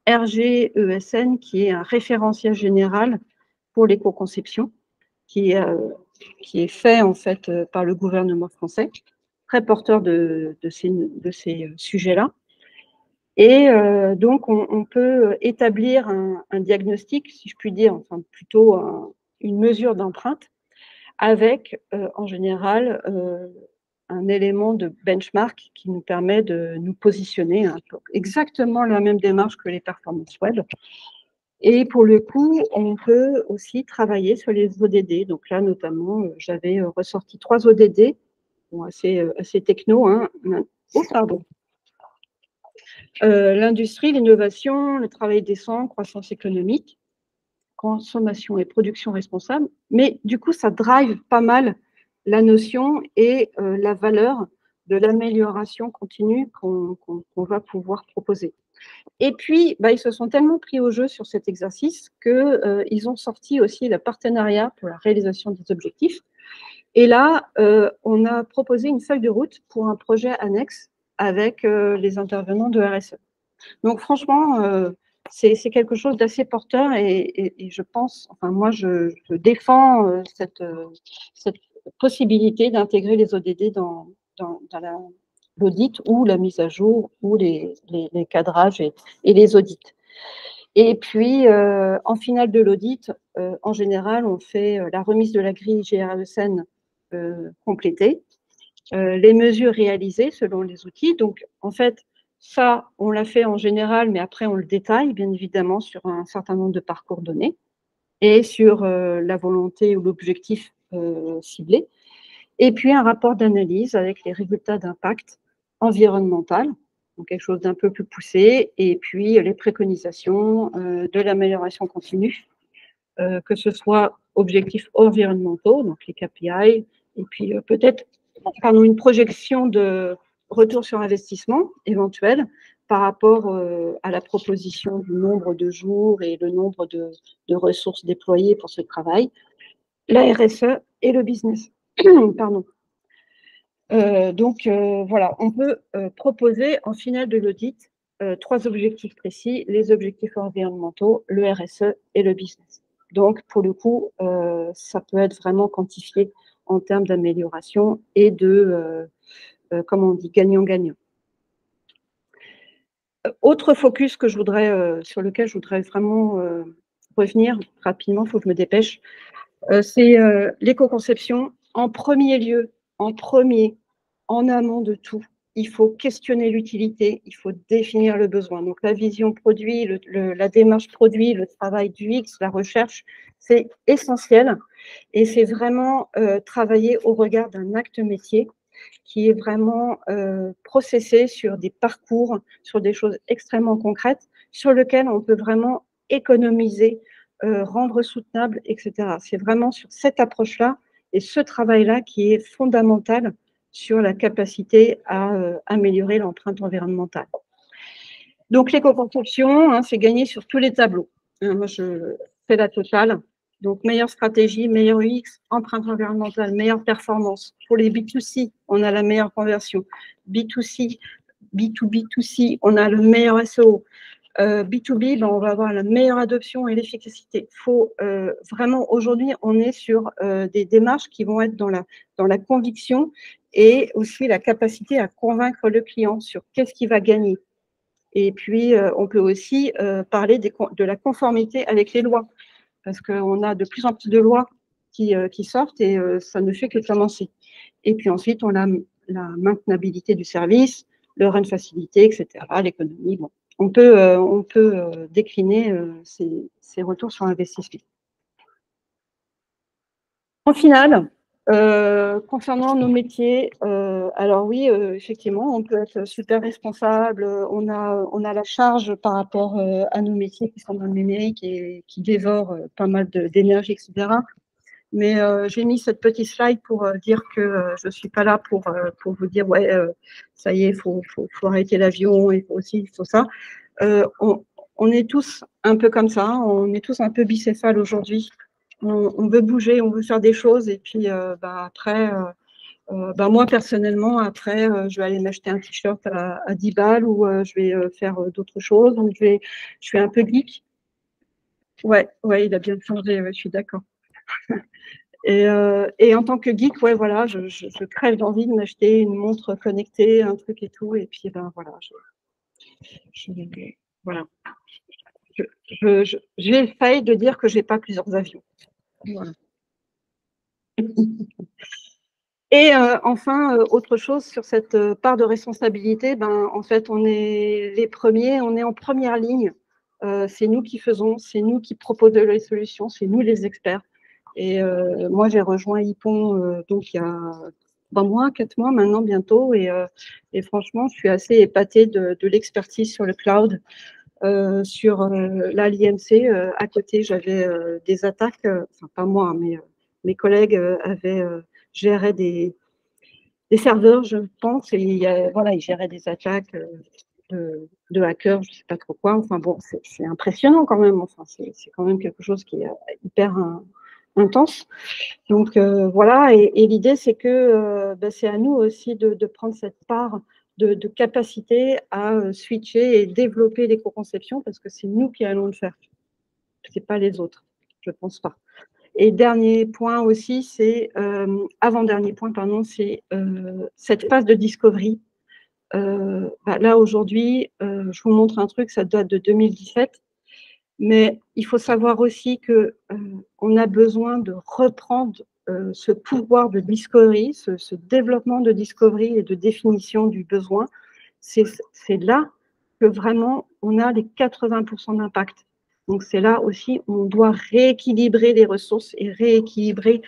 RGESN, qui est un référentiel général pour l'éco-conception, qui est fait en fait par le gouvernement français, très porteur de ces sujets-là. Et donc, on peut établir un diagnostic, si je puis dire, enfin plutôt une mesure d'empreinte, avec en général un élément de benchmark qui nous permet de nous positionner, exactement la même démarche que les performances web. Et pour le coup, on peut aussi travailler sur les ODD. Donc là, notamment, j'avais ressorti 3 ODD, bon, assez techno. Hein. Oh, pardon. L'industrie, l'innovation, le travail décent, croissance économique, consommation et production responsable. Mais du coup, ça drive pas mal la notion et la valeur de l'amélioration continue qu'on va pouvoir proposer. Et puis, ils se sont tellement pris au jeu sur cet exercice qu'ils ont sorti aussi le partenariat pour la réalisation des objectifs. Et là, on a proposé une feuille de route pour un projet annexe avec les intervenants de RSE. Donc, franchement, c'est quelque chose d'assez porteur et je pense, enfin, moi, je défends cette possibilité d'intégrer les ODD dans l'audit ou la mise à jour ou les cadrages et les audits. Et puis, en finale de l'audit, en général, on fait la remise de la grille GRESN complétée, les mesures réalisées selon les outils. Donc, en fait, ça, on l'a fait en général, mais après, on le détaille, bien évidemment, sur un certain nombre de parcours donnés et sur la volonté ou l'objectif ciblé. Et puis, un rapport d'analyse avec les résultats d'impact environnemental, donc quelque chose d'un peu plus poussé, et puis les préconisations de l'amélioration continue, que ce soit objectifs environnementaux, donc les KPI, et puis peut-être une projection de retour sur investissement éventuel par rapport à la proposition du nombre de jours et le nombre de ressources déployées pour ce travail, la RSE et le business. Pardon. Donc, voilà, on peut proposer en finale de l'audit 3 objectifs précis, les objectifs environnementaux, le RSE et le business. Donc, pour le coup, ça peut être vraiment quantifié en termes d'amélioration et de, comment on dit, gagnant-gagnant. Autre focus que sur lequel je voudrais vraiment revenir rapidement, il faut que je me dépêche, c'est l'éco-conception. En premier lieu, en amont de tout, il faut questionner l'utilité, il faut définir le besoin. Donc, la vision produit, la démarche produit, le travail du X, la recherche, c'est essentiel. Et c'est vraiment travailler au regard d'un acte métier qui est vraiment processé sur des parcours, sur des choses extrêmement concrètes, sur lesquelles on peut vraiment économiser, rendre soutenable, etc. C'est vraiment sur cette approche-là et ce travail-là qui est fondamental sur la capacité à améliorer l'empreinte environnementale. Donc, l'éco-conception, hein, c'est gagné sur tous les tableaux. Moi, je fais la totale. Donc, meilleure stratégie, meilleur UX, empreinte environnementale, meilleure performance. Pour les B2C, on a la meilleure conversion. B2C, B2B2C, on a le meilleur SEO. B2B, ben, on va avoir la meilleure adoption et l'efficacité. Faut vraiment, aujourd'hui, on est sur des démarches qui vont être dans la conviction et aussi la capacité à convaincre le client sur qu'est-ce qu'il va gagner. Et puis, on peut aussi parler de la conformité avec les lois, parce qu'on a de plus en plus de lois qui sortent et ça ne fait que commencer. Et puis ensuite, on a la maintenabilité du service, le run facilité, etc., l'économie. Bon. On peut décliner ces retours sur investissement. En final, concernant nos métiers, alors oui, effectivement, on peut être super responsable. On a la charge par rapport à nos métiers qui sont dans le numérique et qui dévorent pas mal d'énergie, etc. Mais j'ai mis cette petite slide pour dire que je ne suis pas là pour vous dire ouais, ça y est, faut arrêter l'avion, il faut ça. On est tous un peu comme ça, on est tous un peu bicéphales aujourd'hui. On veut bouger, on veut faire des choses, et puis après, moi personnellement, après, je vais aller m'acheter un t-shirt à 10 balles ou je vais faire d'autres choses. Donc je suis un peu geek. Ouais, il a bien changé, ouais, je suis d'accord. Et en tant que geek, ouais, voilà, je crève d'envie de m'acheter une montre connectée, un truc et tout, et puis voilà, voilà. J'essaye de dire que je n'ai pas plusieurs avions. Voilà. Et enfin, autre chose sur cette part de responsabilité, en fait, on est les premiers, on est en première ligne. C'est nous qui faisons, c'est nous qui proposons les solutions, c'est nous les experts. Et moi, j'ai rejoint Ypon donc il y a 3 mois, 4 mois maintenant bientôt. Et franchement, je suis assez épatée de l'expertise sur le cloud. Sur l'IMC, à côté, j'avais des attaques, enfin pas moi, mais mes collègues avaient géré des serveurs, je pense, et ils géraient des attaques de hackers, je ne sais pas trop quoi. Enfin bon, c'est impressionnant quand même. Enfin, c'est quand même quelque chose qui est hyper intense. Donc voilà, et l'idée, c'est que c'est à nous aussi de prendre cette part de capacité à switcher et développer l'éco-conception, parce que c'est nous qui allons le faire. Ce n'est pas les autres, je ne pense pas. Et dernier point aussi, c'est, avant-dernier point, pardon, c'est cette phase de discovery. Là, aujourd'hui, je vous montre un truc, ça date de 2017, mais il faut savoir aussi qu'on a besoin de reprendre ce pouvoir de discovery, ce développement de discovery et de définition du besoin. C'est là que vraiment on a les 80% d'impact. Donc c'est là aussi où on doit rééquilibrer les ressources et rééquilibrer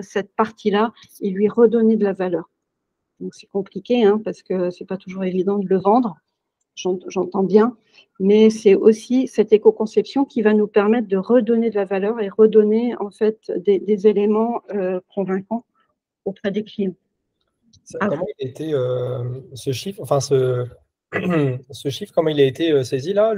cette partie-là et lui redonner de la valeur. Donc c'est compliqué hein, parce que c'est pas toujours évident de le vendre, j'entends bien, mais c'est aussi cette éco-conception qui va nous permettre de redonner de la valeur et redonner en fait des éléments convaincants auprès des clients. Comment il a été ce chiffre, enfin ce chiffre, comment il a été saisi là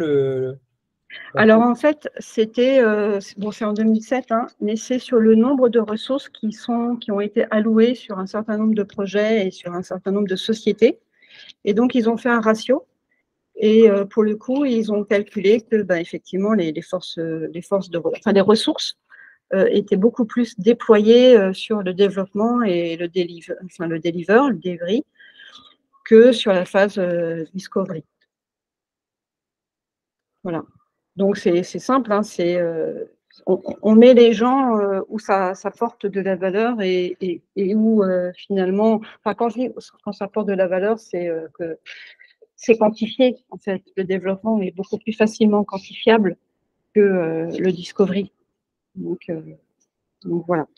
Alors en fait, c'était c'est en 2007, hein, mais c'est sur le nombre de ressources qui ont été allouées sur un certain nombre de projets et sur un certain nombre de sociétés. Et donc ils ont fait un ratio. Et pour le coup, ils ont calculé que, effectivement, les ressources étaient beaucoup plus déployées sur le développement et le delivery, que sur la phase discovery. Voilà. Donc c'est simple, hein, on met les gens où ça porte de la valeur et où finalement, quand ça porte de la valeur, c'est que c'est quantifié, en fait. Le développement est beaucoup plus facilement quantifiable que le discovery. Donc voilà.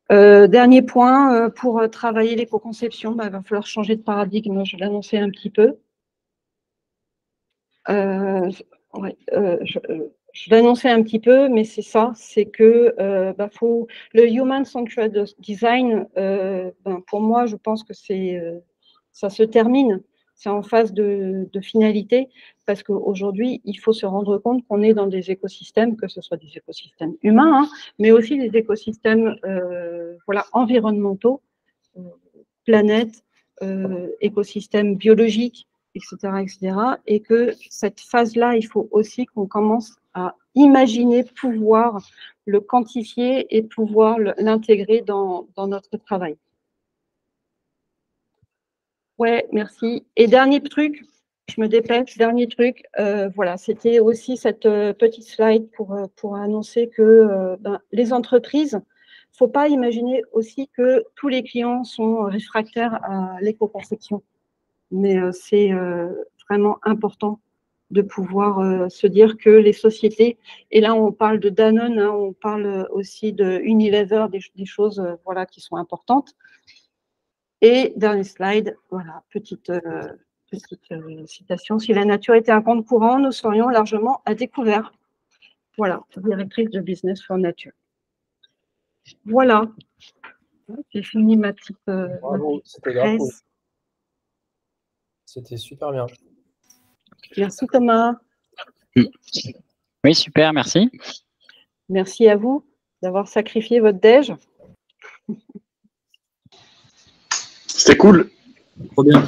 Dernier point, pour travailler l'éco-conception, il va falloir changer de paradigme, je l'ai annoncé un petit peu. Je l'ai annoncé un petit peu, mais c'est ça, c'est que le human-centered design, pour moi, je pense que ça se termine, c'est en phase de finalité, parce qu'aujourd'hui, il faut se rendre compte qu'on est dans des écosystèmes, que ce soit des écosystèmes humains, hein, mais aussi des écosystèmes environnementaux, planètes, écosystèmes biologiques, etc., et que cette phase-là, il faut aussi qu'on commence à imaginer pouvoir le quantifier et pouvoir l'intégrer dans notre travail. Ouais, merci. Et dernier truc, je me dépêche, dernier truc, voilà, c'était aussi cette petite slide pour annoncer que les entreprises, il ne faut pas imaginer aussi que tous les clients sont réfractaires à l'éco-conception. Mais c'est vraiment important de pouvoir se dire que les sociétés, et là on parle de Danone, hein, on parle aussi de Unilever, des choses qui sont importantes. Et dernier slide, voilà, petite citation. Si la nature était un compte courant, nous serions largement à découvert. Voilà, directrice de Business for Nature. Voilà, j'ai fini ma petite Bravo, c'était grave cool. C'était super bien. Merci Thomas. Oui, super, merci. Merci à vous d'avoir sacrifié votre déj. C'était cool. Trop bien.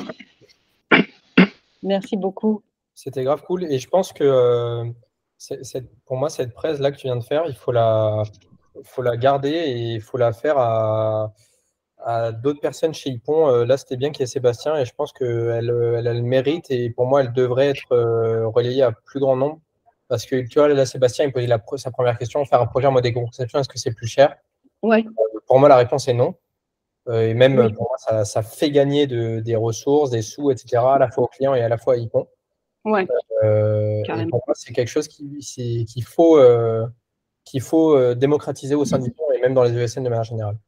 Merci beaucoup. C'était grave cool. Et je pense que pour moi, cette presse-là que tu viens de faire, il faut la garder et il faut la faire à d'autres personnes chez Ypon. Là, c'était bien qu'il y ait Sébastien et je pense qu'elle a le mérite et pour moi, elle devrait être relayée à plus grand nombre. Parce que tu vois, là, Sébastien, il posait sa première question, faire un projet en mode éco-conception, est-ce que c'est plus cher? Ouais. Pour moi, la réponse est non. Et même Oui. pour moi, ça fait gagner des ressources, des sous, etc., à la fois aux clients et à la fois à Ypon. Ouais. Et pour moi, c'est quelque chose qu'il faut démocratiser au sein d'Ypon et même dans les ESN de manière générale.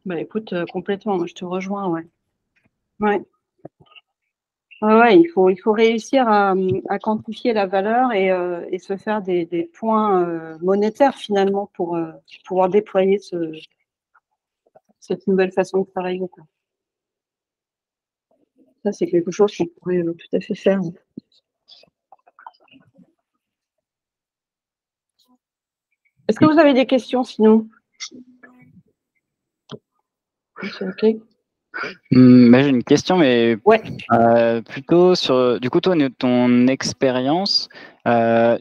Bah, écoute, complètement, moi, je te rejoins, ouais. Ouais. Ouais, il faut réussir à quantifier la valeur et se faire des points monétaires finalement pour pouvoir déployer cette nouvelle façon de travailler, quoi. Ça, c'est quelque chose qu'on pourrait tout à fait faire. Est-ce que vous avez des questions sinon? C'est OK. J'ai une question, mais Ouais. plutôt sur, du coup, toi, ton expérience,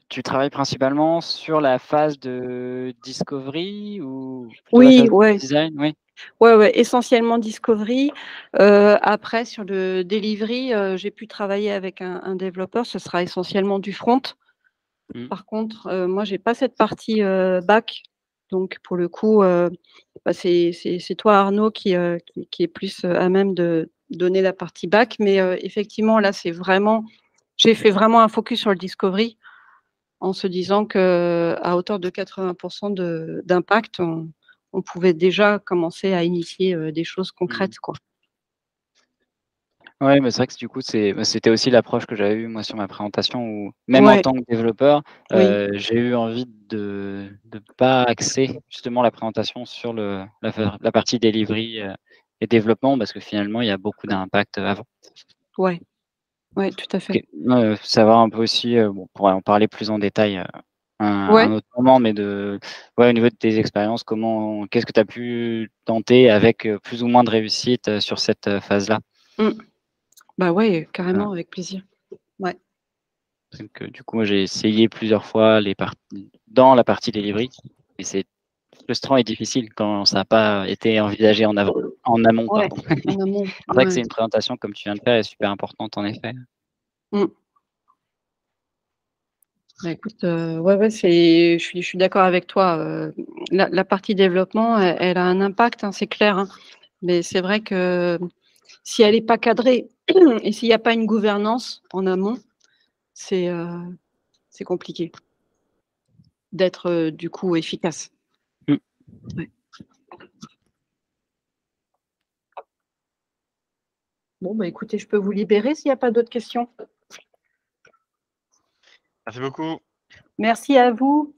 tu travailles principalement sur la phase de discovery ou plutôt la phase de design? Oui. Ouais, essentiellement discovery. Après, sur le delivery, j'ai pu travailler avec un développeur, ce sera essentiellement du front. Par contre, moi, j'ai pas cette partie back. Donc, pour le coup, c'est toi, Arnaud, qui est plus à même de donner la partie back. Mais effectivement, là, j'ai fait vraiment un focus sur le discovery en se disant qu'à hauteur de 80% d'impact, on pouvait déjà commencer à initier des choses concrètes, quoi. Oui, mais c'est vrai que du coup, c'était aussi l'approche que j'avais eue moi sur ma présentation où même en tant que développeur, j'ai eu envie de ne pas axer justement la présentation sur la partie delivery et développement parce que finalement, il y a beaucoup d'impact avant. Ouais, tout à fait. Savoir un peu aussi, on pourrait en parler plus en détail un autre moment, mais au niveau de tes expériences, qu'est-ce que tu as pu tenter avec plus ou moins de réussite sur cette phase-là? Bah ouais, carrément, avec plaisir. Ouais. Donc, du coup, moi, j'ai essayé plusieurs fois dans la partie delivery, et c'est frustrant et difficile quand ça n'a pas été envisagé en amont. Ouais, Pardon. en amont. C'est vrai que c'est une présentation, comme tu viens de faire, est super importante en effet. Bah, écoute, je suis d'accord avec toi. La partie développement, elle a un impact, hein, c'est clair. Hein. Mais c'est vrai que si elle n'est pas cadrée et s'il n'y a pas une gouvernance en amont, c'est compliqué d'être du coup efficace. Ouais. Bon, bah, écoutez, je peux vous libérer s'il n'y a pas d'autres questions. Merci beaucoup. Merci à vous.